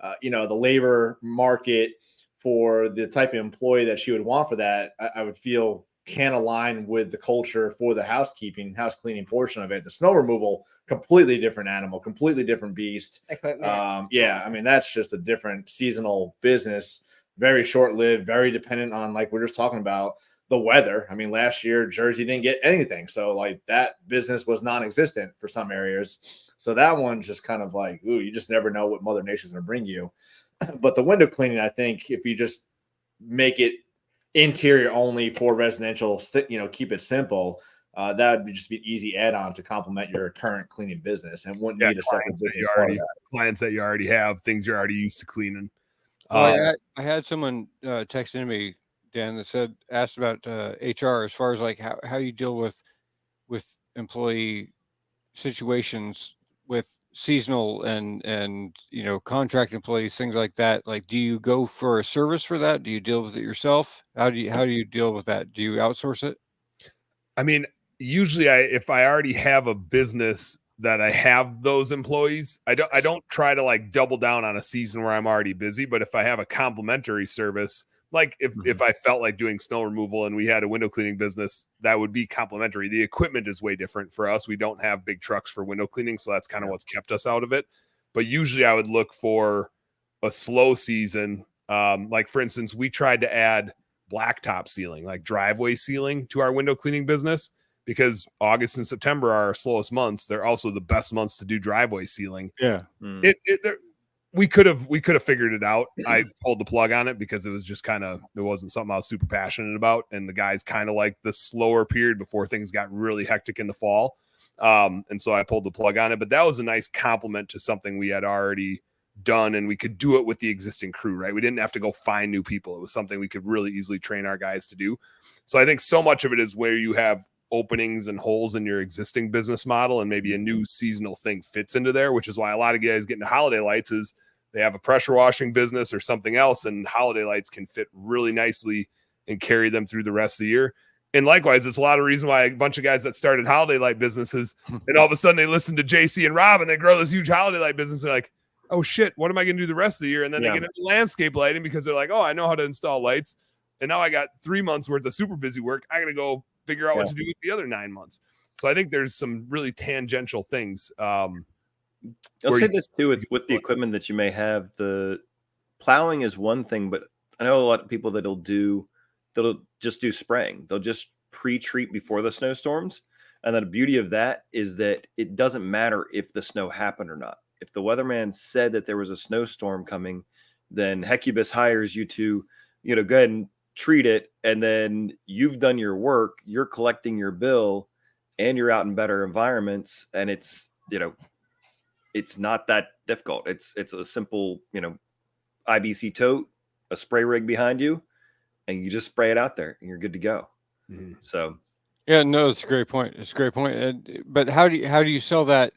The labor market for the type of employee that she would want for that, I would feel can align with the culture for the house cleaning portion of it. The snow removal, completely different animal, completely different beast. That's just a different seasonal business, very short-lived, very dependent on, like we're just talking about, the weather. I mean, last year Jersey didn't get anything, so like that business was non-existent for some areas. So that one's just kind of like, ooh, you just never know what Mother Nature's going to bring you. But the window cleaning, I think if you just make it interior only for residential, keep it simple, that would just be an easy add-on to complement your current cleaning business and wouldn't need a separate clients that you already have, things you're already used to cleaning. Well, I had someone texting me, Dan, that asked about HR as far as like how you deal with employee situations with seasonal and contract employees, things like that. Like, do you go for a service for that? Do you deal with it yourself? How do you deal with that? Do you outsource it? I mean, usually if I already have a business that I have those employees, I don't try to like double down on a season where I'm already busy. But if I have a complementary service, like if I felt like doing snow removal and we had a window cleaning business, that would be complementary. The equipment is way different for us. We don't have big trucks for window cleaning, so that's kind of what's kept us out of it. But usually I would look for a slow season. Like for instance, we tried to add blacktop sealing, like driveway sealing, to our window cleaning business, because August and September are our slowest months. They're also the best months to do driveway sealing. Yeah. We could have figured it out. I pulled the plug on it because it was just it wasn't something I was super passionate about. And the guys kind of like the slower period before things got really hectic in the fall. And so I pulled the plug on it, but that was a nice compliment to something we had already done, and we could do it with the existing crew, right? We didn't have to go find new people. It was something we could really easily train our guys to do. So I think so much of it is where you have openings and holes in your existing business model, and maybe a new seasonal thing fits into there, which is why a lot of guys get into holiday lights is they have a pressure washing business or something else, and holiday lights can fit really nicely and carry them through the rest of the year. And likewise, it's a lot of reason why a bunch of guys that started holiday light businesses and all of a sudden they listen to JC and Rob and they grow this huge holiday light business. They're like, oh shit, what am I going to do the rest of the year? And then they get into landscape lighting because they're like, oh, I know how to install lights. And now I got 3 months worth of super busy work. I got to go figure out what to do with the other 9 months. So I think there's some really tangential things. I'll say this too with the equipment that you may have. The plowing is one thing, but I know a lot of people that'll just do spraying. They'll just pre-treat before the snowstorms. And the beauty of that is that it doesn't matter if the snow happened or not. If the weatherman said that there was a snowstorm coming, then Hecubus hires you to, go ahead and treat it. And then you've done your work, you're collecting your bill, and you're out in better environments. And it's not that difficult. It's a simple, IBC tote, a spray rig behind you, and you just spray it out there and you're good to go. Mm-hmm. So, yeah, no, it's a great point. It's a great point. But how do you sell that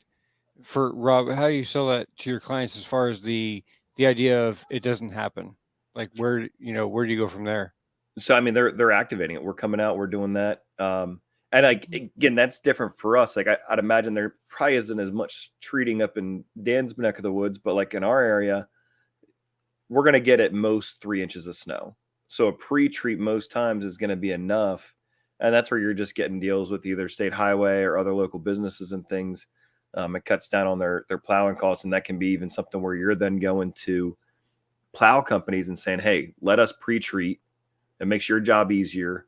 for Rob? How do you sell that to your clients as far as the idea of it doesn't happen? Like where do you go from there? So, I mean, they're activating it. We're coming out, we're doing that. And again, that's different for us. Like I'd imagine there probably isn't as much treating up in Dan's neck of the woods, but like in our area, we're going to get at most 3 inches of snow. So a pre-treat most times is going to be enough. And that's where you're just getting deals with either state highway or other local businesses and things. It cuts down on their plowing costs. And that can be even something where you're then going to plow companies and saying, hey, let us pre-treat. It makes your job easier.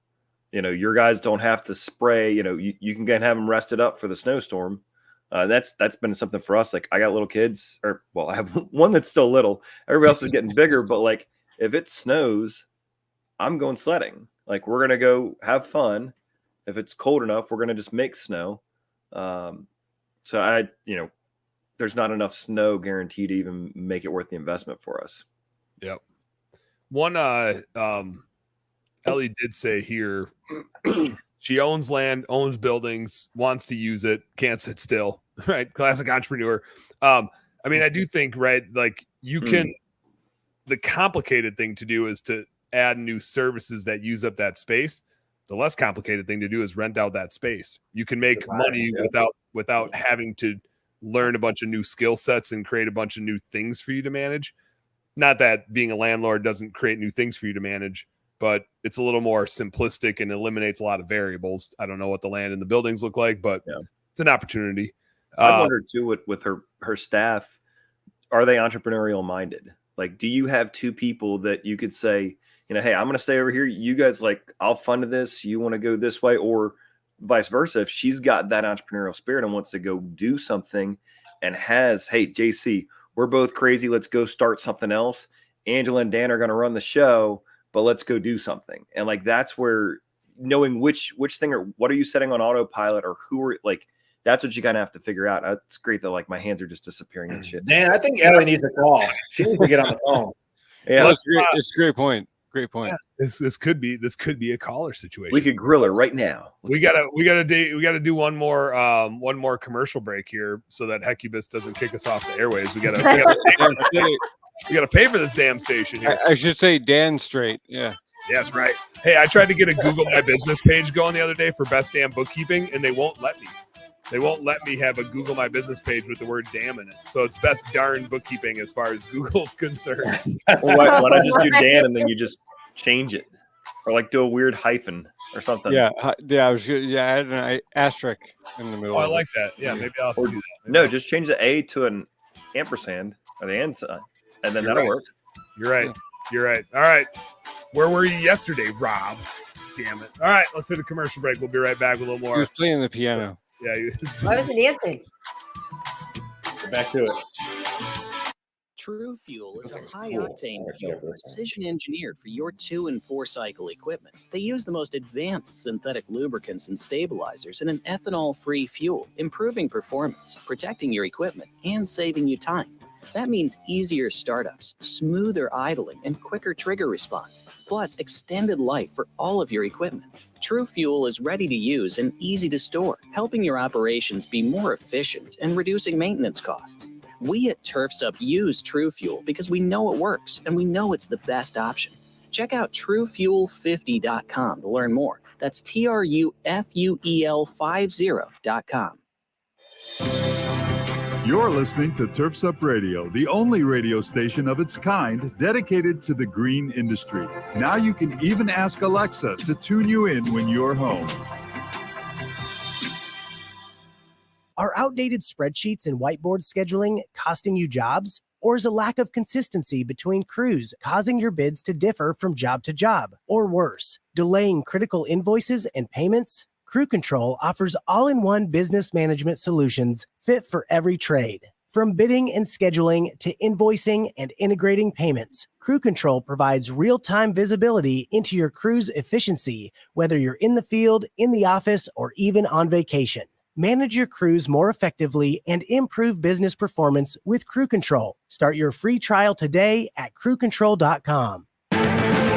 Your guys don't have to spray. You can go and have them rested up for the snowstorm. That's been something for us. Like, I got little kids, I have one that's still little. Everybody else is getting bigger. But like, if it snows, I'm going sledding. Like, we're gonna go have fun. If it's cold enough, we're gonna just make snow. So there's not enough snow guaranteed to even make it worth the investment for us. Yep. One, Ellie did say here, she owns land, owns buildings, wants to use it, can't sit still, right? Classic entrepreneur. I do think, right, like you can, the complicated thing to do is to add new services that use up that space. The less complicated thing to do is rent out that space. You can make money without having to learn a bunch of new skill sets and create a bunch of new things for you to manage. Not that being a landlord doesn't create new things for you to manage, but it's a little more simplistic and eliminates a lot of variables. I don't know what the land and the buildings look like, but it's an opportunity. I wonder too, with her staff, are they entrepreneurial minded? Like, do you have two people that you could say, hey, I'm going to stay over here. You guys, like, I'll fund this. You want to go this way, or vice versa. If she's got that entrepreneurial spirit and wants to go do something and has, hey, JC, we're both crazy. Let's go start something else. Angela and Dan are going to run the show, but let's go do something. And like, that's where knowing which thing or what are you setting on autopilot, or who are, like, that's what you kind of have to figure out. It's great that like my hands are just disappearing and shit. Dan, I think Ellie needs a call. She needs to get on the phone. Yeah, it's a great point. Great point. Yeah, this could be a caller situation. We could grill her right now. We gotta do one more commercial break here so that Hecubus doesn't kick us off the airways. We gotta pay for this damn station here. I should say Dan Straight. Yeah. Yes, right. Hey, I tried to get a Google My Business page going the other day for Best Damn Bookkeeping, and they won't let me. They won't let me have a Google My Business page with the word damn in it. So it's Best Darn Bookkeeping as far as Google's concerned. Well, why not just do Dan and then you just change it? Or like do a weird hyphen or something. Yeah. I had an asterisk in the middle. Oh, I like that. Yeah, maybe I'll have to do that. No, just change the A to an ampersand or the and sign, and then that'll work. You're right. You're right. All right. Where were you yesterday, Rob? Damn it. All right, let's hit a commercial break. We'll be right back with a little more. He was playing the piano. Yeah. Why wasn't dancing? Back to it. True Fuel is a high-octane fuel precision-engineered for your 2- and 4-cycle equipment. They use the most advanced synthetic lubricants and stabilizers in an ethanol-free fuel, improving performance, protecting your equipment, and saving you time. That means easier startups, smoother idling, and quicker trigger response, plus extended life for all of your equipment. True Fuel is ready to use and easy to store, helping your operations be more efficient and reducing maintenance costs. We at Turfs Up use True Fuel because we know it works and we know it's the best option. Check out TrueFuel50.com to learn more. That's TrueFuel50.com. You're listening to Turfs Up Radio, the only radio station of its kind dedicated to the green industry. Now you can even ask Alexa to tune you in when you're home. Are outdated spreadsheets and whiteboard scheduling costing you jobs? Or is a lack of consistency between crews causing your bids to differ from job to job? Or worse, delaying critical invoices and payments? Crew Control offers all-in-one business management solutions fit for every trade. From bidding and scheduling to invoicing and integrating payments, Crew Control provides real-time visibility into your crew's efficiency, whether you're in the field, in the office, or even on vacation. Manage your crews more effectively and improve business performance with Crew Control. Start your free trial today at crewcontrol.com.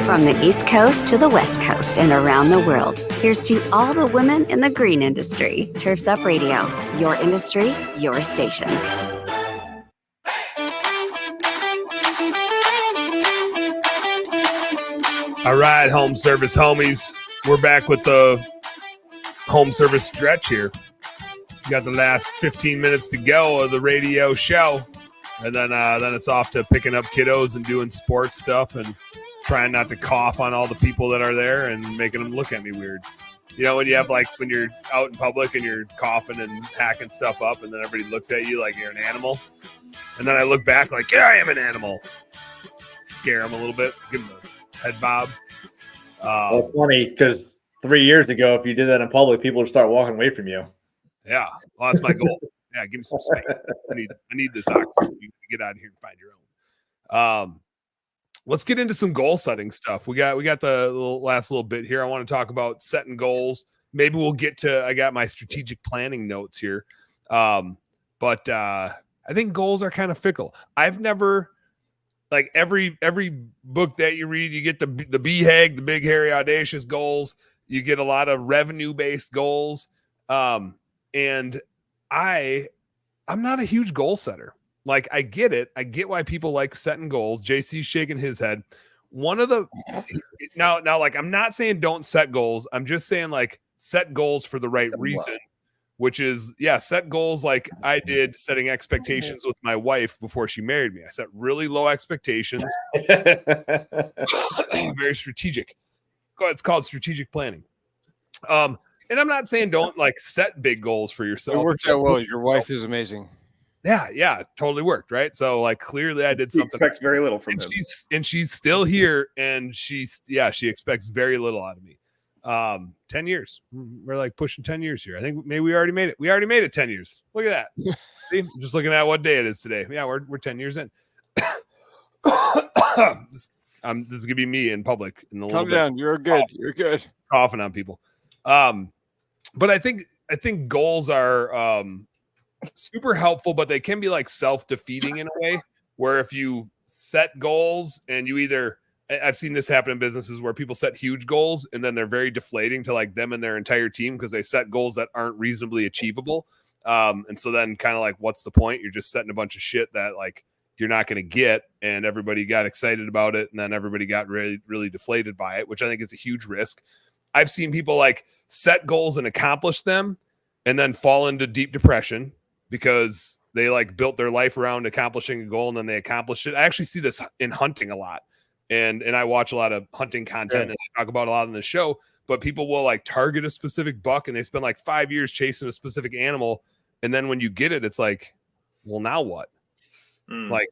From the East Coast to the West Coast and around the world, here's to all the women in the green industry. Turfs Up Radio, your industry, your station. All right, home service homies. We're back with the home service stretch here. Got the last 15 minutes to go of the radio show. And then it's off to picking up kiddos and doing sports stuff and trying not to cough on all the people that are there and making them look at me weird. You know, when you have like when you're out in public and you're coughing and hacking stuff up, and then everybody looks at you like you're an animal. And then I look back like, yeah, I am an animal. Scare them a little bit, give them a head bob. Well, it's funny because 3 years ago, if you did that in public, people would start walking away from you. Yeah, well, that's my goal. Yeah, give me some space. I need this oxygen. You get out of here and find your own. Let's get into some goal setting stuff. We got the last little bit here. I want to talk about setting goals. Maybe we'll get to. I got my strategic planning notes here, but I think goals are kind of fickle. I've never like every book that you read, you get the BHAG, the big hairy audacious goals. You get a lot of revenue based goals, and I'm not a huge goal setter. Like, I get it. I get why people like setting goals. JC's shaking his head. One of the now, like, I'm not saying don't set goals. I'm just saying, like, set goals for the right reason, which is, set goals like I did setting expectations with my wife before she married me. I set really low expectations. Very strategic. It's called strategic planning. And I'm not saying don't like set big goals for yourself. It worked out well. Your wife is amazing. Yeah, it totally worked, right? So like clearly I did something. She expects very little from him. She's still here, and she expects very little out of me. 10 years. We're like pushing 10 years here. I think maybe we already made it. We already made it 10 years. Look at that. See? I'm just looking at what day it is today. Yeah, we're 10 years in. This is gonna be me in public in a little bit. Calm down. You're good. You're good. Coughing on people. But I think goals are super helpful, but they can be like self-defeating in a way where if you set goals and you either, I've seen this happen in businesses where people set huge goals and then they're very deflating to like them and their entire team because they set goals that aren't reasonably achievable. And so then kind of like, what's the point? You're just setting a bunch of shit that like you're not going to get, and everybody got excited about it, and then everybody got really, really deflated by it, which I think is a huge risk. I've seen people like set goals and accomplish them and then fall into deep depression because they like built their life around accomplishing a goal and then they accomplished it. I actually see this in hunting a lot. And I watch a lot of hunting content and I talk about a lot on the show, but people will like target a specific buck and they spend like 5 years chasing a specific animal. And then when you get it, it's like, well, now what? Like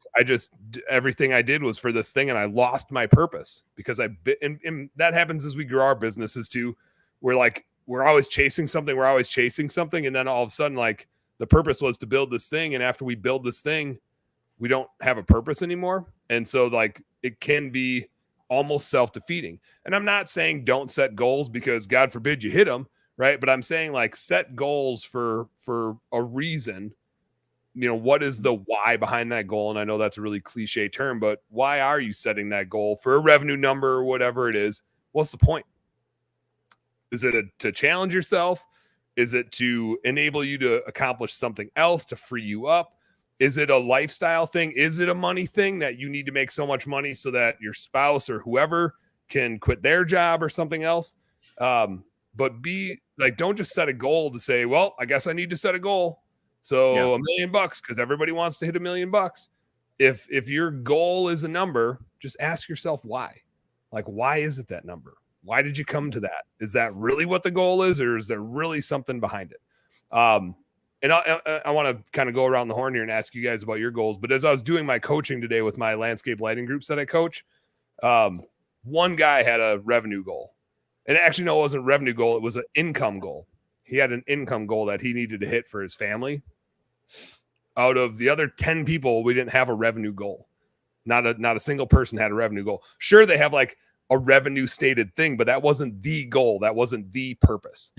everything I did was for this thing and I lost my purpose because and that happens as we grow our businesses too. We're always chasing something. And then all of a sudden, like the purpose was to build this thing. And after we build this thing, we don't have a purpose anymore. And so like it can be almost self-defeating. And I'm not saying don't set goals because God forbid you hit them. Right. But I'm saying like set goals for a reason. You know, what is the why behind that goal? And I know that's a really cliche term, but why are you setting that goal for a revenue number or whatever it is? What's the point? Is it to challenge yourself? Is it to enable you to accomplish something else to free you up? Is it a lifestyle thing? Is it a money thing that you need to make so much money so that your spouse or whoever can quit their job or something else? But don't just set a goal to say, well, I guess I need to set a goal. So $1 million because everybody wants to hit $1 million. If your goal is a number, just ask yourself why. Like, why is it that number? Why did you come to that? Is that really what the goal is, or is there really something behind it? And I want to kind of go around the horn here and ask you guys about your goals. But as I was doing my coaching today with my landscape lighting groups that I coach, one guy had a revenue goal. And actually, no, it wasn't a revenue goal. It was an income goal. He had an income goal that he needed to hit for his family. Out of the other 10 people, we didn't have a revenue goal. Not a single person had a revenue goal. Sure, they have like a revenue stated thing, but that wasn't the goal. That wasn't the purpose.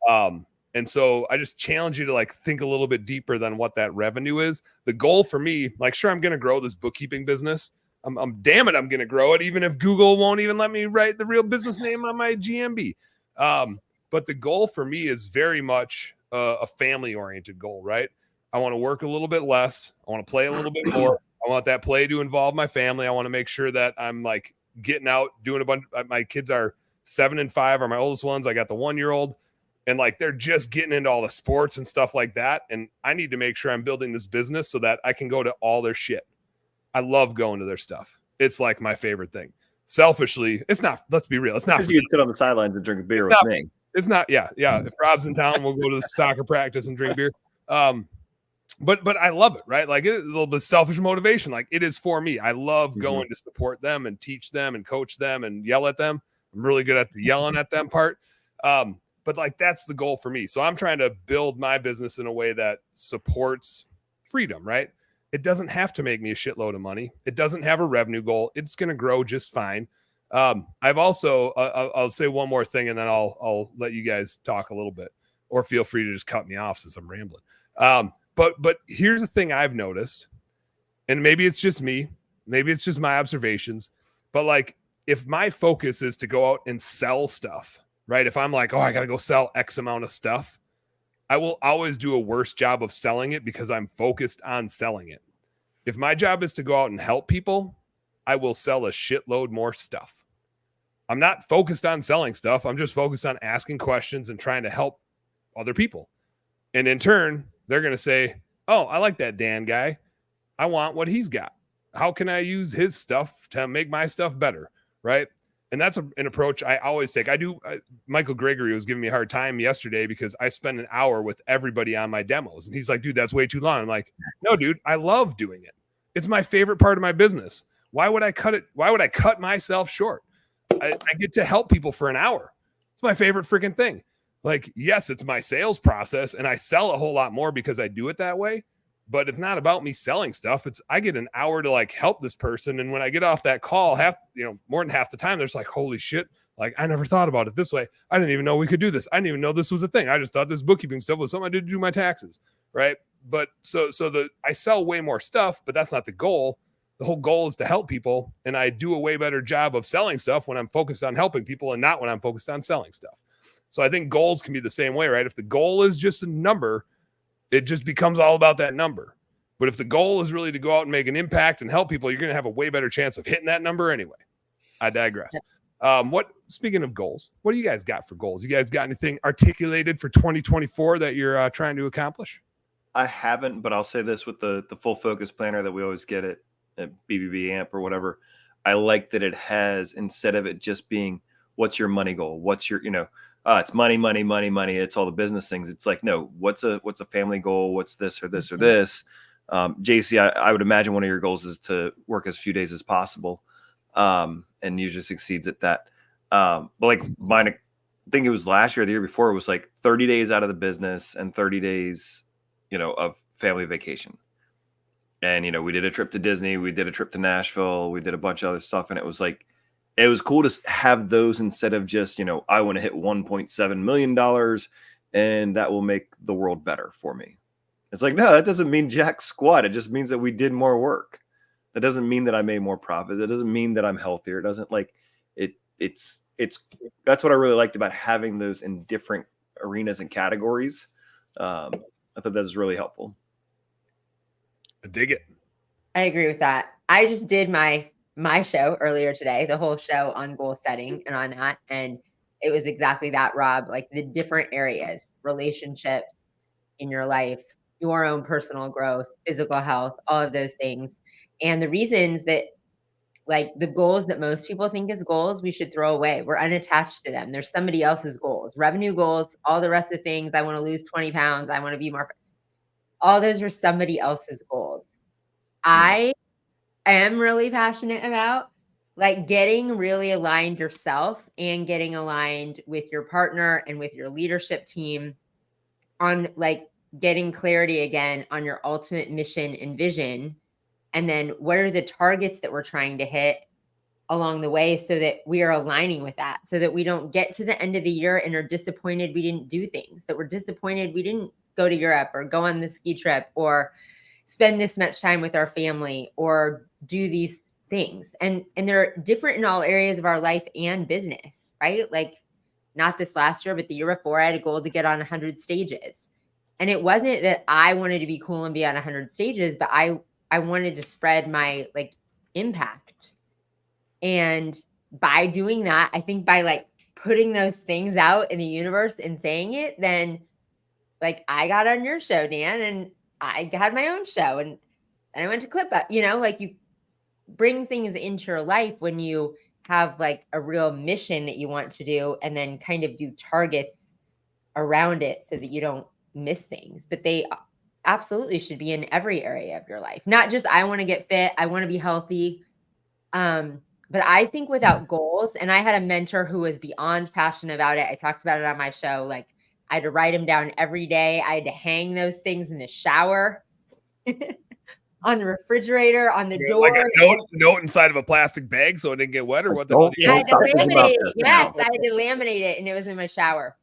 And so I just challenge you to like think a little bit deeper than what that revenue is. The goal for me, like, sure, I'm going to grow this bookkeeping business. I'm damn it, I'm going to grow it, even if Google won't even let me write the real business name on my GMB. But the goal for me is very much a family-oriented goal, right? I want to work a little bit less. I want to play a little bit more. I want that play to involve my family. I want to make sure that I'm like getting out, doing a bunch. My kids are 7 and 5 are my oldest ones. I got the 1-year-old, and like they're just getting into all the sports and stuff like that. And I need to make sure I'm building this business so that I can go to all their shit. I love going to their stuff. It's like my favorite thing. Selfishly, it's not. Let's be real. It's not. You can sit on the sidelines and drink a beer with me. It's not. Yeah. If Rob's in town, we'll go to the soccer practice and drink beer. But I love it, right? Like it's a little bit of selfish motivation. Like it is for me. I love going to support them and teach them and coach them and yell at them. I'm really good at the yelling at them part. But like that's the goal for me. So I'm trying to build my business in a way that supports freedom, right? It doesn't have to make me a shitload of money. It doesn't have a revenue goal. It's going to grow just fine. I've also, I'll say one more thing and then I'll let you guys talk a little bit, or feel free to just cut me off since I'm rambling. But here's the thing I've noticed, and maybe it's just me, maybe it's just my observations, but like if my focus is to go out and sell stuff, right? If I'm like, oh, I got to go sell X amount of stuff, I will always do a worse job of selling it because I'm focused on selling it. If my job is to go out and help people, I will sell a shitload more stuff. I'm not focused on selling stuff. I'm just focused on asking questions and trying to help other people. And in turn, they're going to say, oh, I like that Dan guy. I want what he's got. How can I use his stuff to make my stuff better? Right. And that's an approach I always take. Michael Gregory was giving me a hard time yesterday because I spend an hour with everybody on my demos. And he's like, dude, that's way too long. I'm like, no, dude, I love doing it. It's my favorite part of my business. Why would I cut it? Why would I cut myself short? I get to help people for an hour. It's my favorite freaking thing. Like, yes, it's my sales process and I sell a whole lot more because I do it that way, but it's not about me selling stuff. It's I get an hour to like help this person. And when I get off that call, more than half the time, there's like, holy shit. Like, I never thought about it this way. I didn't even know we could do this. I didn't even know this was a thing. I just thought this bookkeeping stuff was something I did to do my taxes. Right. But I sell way more stuff, but that's not the goal. The whole goal is to help people. And I do a way better job of selling stuff when I'm focused on helping people and not when I'm focused on selling stuff. So I think goals can be the same way, right? If the goal is just a number, it just becomes all about that number. But if the goal is really to go out and make an impact and help people, you're going to have a way better chance of hitting that number anyway. I digress. Speaking of goals, what do you guys got for goals? You guys got anything articulated for 2024 that you're trying to accomplish? I haven't, but I'll say this with the full focus planner that we always get at BBB AMP or whatever. I like that it has, instead of it just being, what's your money goal? What's your, it's money, money, money, money. It's all the business things. It's like, no, what's a family goal? What's this or this or this? JC, I would imagine one of your goals is to work as few days as possible, and usually succeeds at that. But like mine, I think it was last year or the year before, it was like 30 days out of the business and 30 days, of family vacation. And, we did a trip to Disney, we did a trip to Nashville, we did a bunch of other stuff. And it was like, it was cool to have those instead of just, I want to hit $1.7 million and that will make the world better for me. It's like, no, that doesn't mean jack squat. It just means that we did more work. That doesn't mean that I made more profit. That doesn't mean that I'm healthier. It doesn't it's that's what I really liked about having those in different arenas and categories. I thought that was really helpful. I dig it. I agree with that. I just did my show earlier today, the whole show on goal setting and on that. And it was exactly that, Rob, like the different areas, relationships in your life, your own personal growth, physical health, all of those things. And the reasons that like the goals that most people think is goals, we should throw away. We're unattached to them. There's somebody else's goals, revenue goals, all the rest of the things. I want to lose 20 pounds. I want to be more. All those are somebody else's goals. I am really passionate about like getting really aligned yourself and getting aligned with your partner and with your leadership team on like getting clarity again on your ultimate mission and vision. And then what are the targets that we're trying to hit along the way so that we are aligning with that, so that we don't get to the end of the year and are disappointed we didn't do things, that we're disappointed we didn't go to Europe or go on the ski trip or spend this much time with our family or do these things. And they're different in all areas of our life and business, right? Like not this last year, but the year before I had a goal to get on 100 stages. And it wasn't that I wanted to be cool and be on 100 stages, but I wanted to spread my like impact. And by doing that, I think by like putting those things out in the universe and saying it, then like I got on your show, Dan, and I had my own show and I went to Clip Up, like you bring things into your life when you have like a real mission that you want to do and then kind of do targets around it so that you don't miss things. But they absolutely should be in every area of your life, not just I want to get fit, I want to be healthy. But I think without goals, and I had a mentor who was beyond passionate about it. I talked about it on my show. Like I had to write them down every day. I had to hang those things in the shower, on the refrigerator, on the door. Like a note inside of a plastic bag so it didn't get wet, or what the hell? I had to laminate it. Yes, I had to laminate it, and it was in my shower.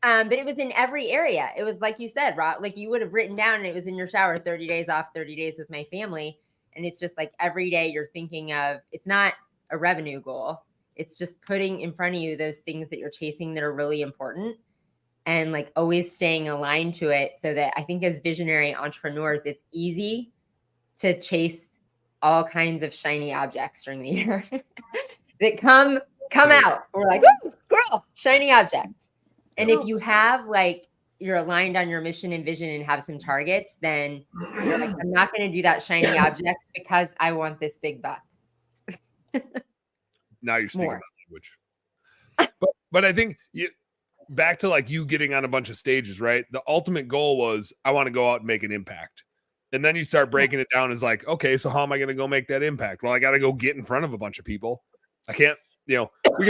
But it was in every area. It was like you said, Rob, like you would have written down, and it was in your shower, 30 days off, 30 days with my family. And it's just like every day you're thinking of, it's not a revenue goal. It's just putting in front of you those things that you're chasing that are really important, and like always staying aligned to it, so that I think as visionary entrepreneurs, it's easy to chase all kinds of shiny objects during the year that come out. We're like, oh, squirrel, shiny object. And if you have like, you're aligned on your mission and vision and have some targets, then you're like, I'm not going to do that shiny object because I want this big buck. Now you're speaking about language. But I think back to like you getting on a bunch of stages, right? The ultimate goal was I want to go out and make an impact. And then you start breaking it down as like, okay, so how am I going to go make that impact? Well, I got to go get in front of a bunch of people. I can't, we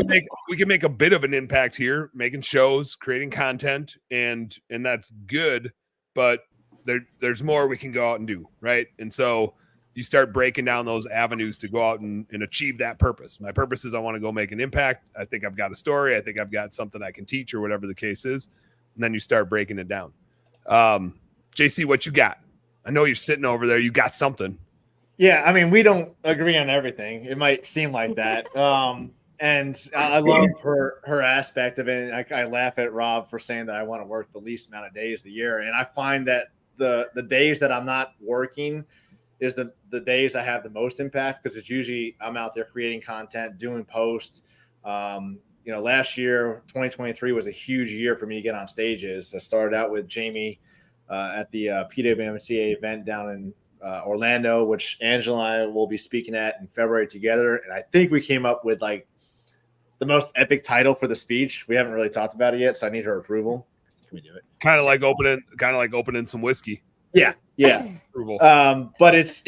can make a bit of an impact here, making shows, creating content, and that's good, but there's more we can go out and do, right? And so you start breaking down those avenues to go out and achieve that purpose. My purpose is I want to go make an impact. I think I've got a story. I think I've got something I can teach, or whatever the case is. And then you start breaking it down. JC, what you got? I know you're sitting over there. You got something. Yeah, I mean, we don't agree on everything. It might seem like that. And I love her aspect of it. I laugh at Rob for saying that I want to work the least amount of days of the year. And I find that the days that I'm not working is the days I have the most impact, because it's usually I'm out there creating content, doing posts. Last year, 2023 was a huge year for me to get on stages. I started out with Jamie at the PWMCA event down in Orlando, which Angela and I will be speaking at in February together. And I think we came up with like the most epic title for the speech. We haven't really talked about it yet, so I need her approval. Can we do it? Kind of like opening some whiskey. Yeah. Approval. But it's,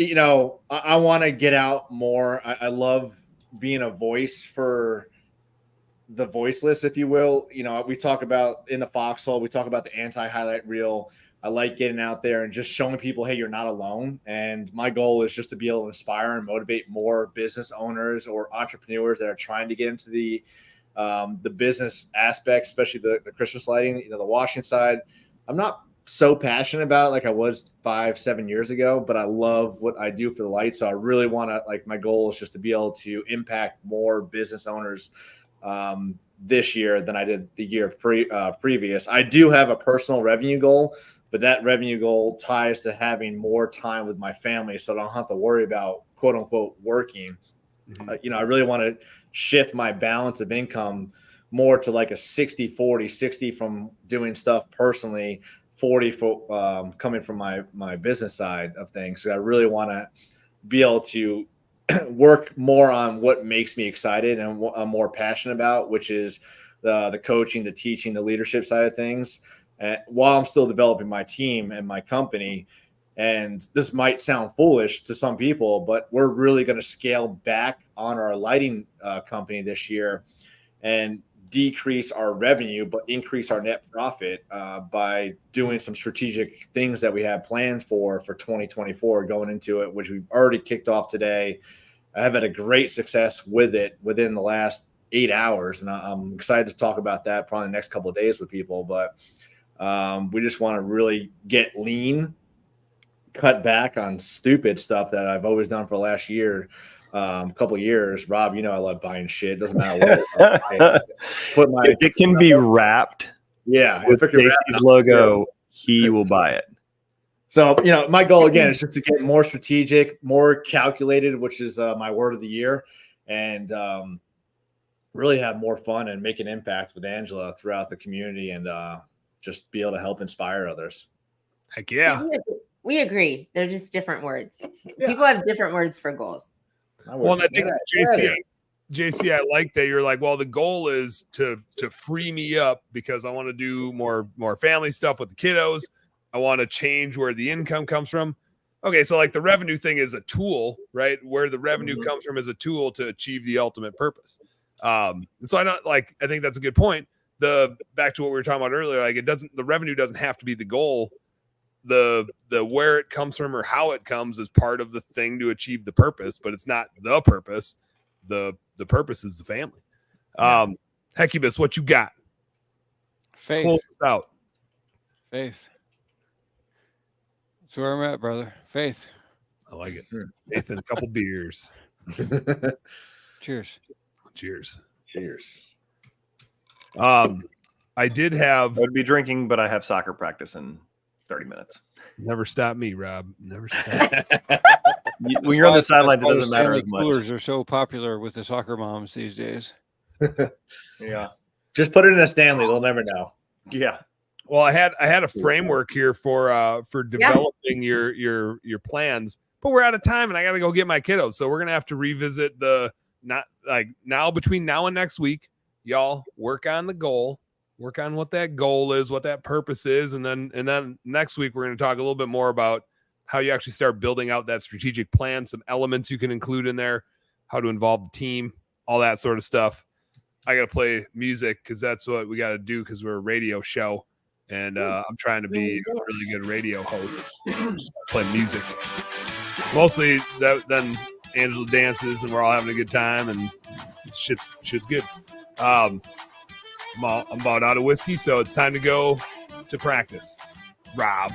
I want to get out more. I love being a voice for the voiceless, if you will. We talk about in the Foxhole, we talk about the anti-highlight reel. I like getting out there and just showing people, hey, you're not alone. And my goal is just to be able to inspire and motivate more business owners or entrepreneurs that are trying to get into the business aspect, especially the Christmas lighting, the washing side. I'm not so passionate about it like I was 5-7 years ago, but I love what I do for the lights. So I really want to, my goal is just to be able to impact more business owners this year than I did the year previous. I do have a personal revenue goal, but that revenue goal ties to having more time with my family, so I don't have to worry about quote unquote working. Mm-hmm. I really want to shift my balance of income more to like a 60-40, 60 from doing stuff personally, 40 for coming from my business side of things. So I really want to be able to work more on what makes me excited and what I'm more passionate about, which is the coaching, the teaching, the leadership side of things. While I'm still developing my team and my company. And this might sound foolish to some people, but we're really going to scale back on our lighting company this year and decrease our revenue, but increase our net profit by doing some strategic things that we have planned for 2024 going into it, which we've already kicked off today. I have had a great success with it within the last 8 hours. And I'm excited to talk about that probably the next couple of days with people, but we just want to really get lean, cut back on stupid stuff that I've always done for the last year, couple of years. Rob, I love buying shit. It doesn't matter what. If it can be wrapped, with JC's logo, he will buy it. So, my goal again is just to get more strategic, more calculated, which is my word of the year, and really have more fun and make an impact with Angela throughout the community, and just be able to help inspire others. Heck yeah. We agree. They're just different words. Yeah. People have different words for goals. Well, and I think, JC, JC, I like that you're like, well, the goal is to free me up because I want to do more family stuff with the kiddos. I want to change where the income comes from. Okay, so like the revenue thing is a tool, right? Where the revenue comes from is a tool to achieve the ultimate purpose. And so I think that's a good point. Back to what we were talking about earlier, like the revenue doesn't have to be the goal. The where it comes from or how it comes is part of the thing to achieve the purpose, but it's not the purpose. The purpose is the family. Hecubus, what you got? Faith. Close us out. Faith. That's where I'm at, brother. Faith. I like it. Faith and a couple beers. Cheers. Cheers. Cheers. I did have. I would be drinking, but I have soccer practice in 30 minutes. Never stop me, Rob. Never stop. When you're on the sidelines, it doesn't matter as much. Coolers are so popular with the soccer moms these days. Yeah. Just put it in a Stanley. They'll never know. Yeah. Well, I had a framework here for developing your plans, but we're out of time and I got to go get my kiddos. So we're going to have to revisit between now and next week, y'all work on the goal, work on what that goal is, what that purpose is. And then next week, we're going to talk a little bit more about how you actually start building out that strategic plan, some elements you can include in there, how to involve the team, all that sort of stuff. I got to play music because that's what we got to do because we're a radio show. And I'm trying to be a really good radio host. Play music. Mostly then Angela dances and we're all having a good time and shit's good. I'm about out of whiskey, so it's time to go to practice. Rob.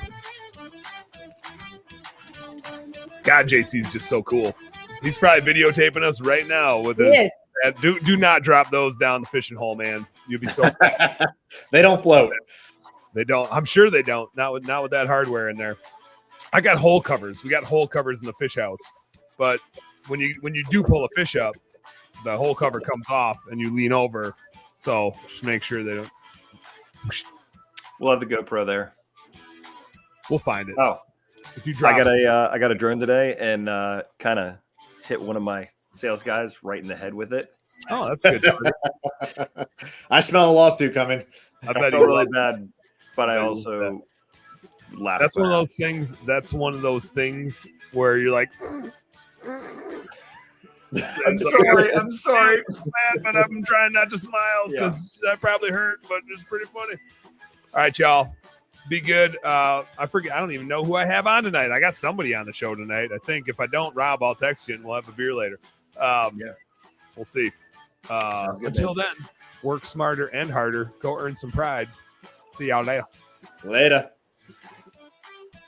God, JC's just so cool. He's probably videotaping us right now with his. Do not drop those down the fishing hole, man. You'll be so sad. They don't float. They don't. I'm sure they don't. Not with that hardware in there. I got hole covers. We got hole covers in the fish house. But when you do pull a fish up, the hole cover comes off and you lean over. So just make sure they don't. We'll have the GoPro there. We'll find it. Oh, if you drop I got a drone today and kind of hit one of my sales guys right in the head with it. Oh, that's good. I smell a lawsuit coming. I bet felt really bad, but I also laughed. That's one of those things. That's one of those things where you're like, I'm sorry, man, but I'm trying not to smile because that probably hurt, but it's pretty funny. All right, y'all. Be good. I forget. I don't even know who I have on tonight. I got somebody on the show tonight. I think if I don't, Rob, I'll text you and we'll have a beer later. We'll see. Until then, work smarter and harder. Go earn some pride. See y'all later. Later.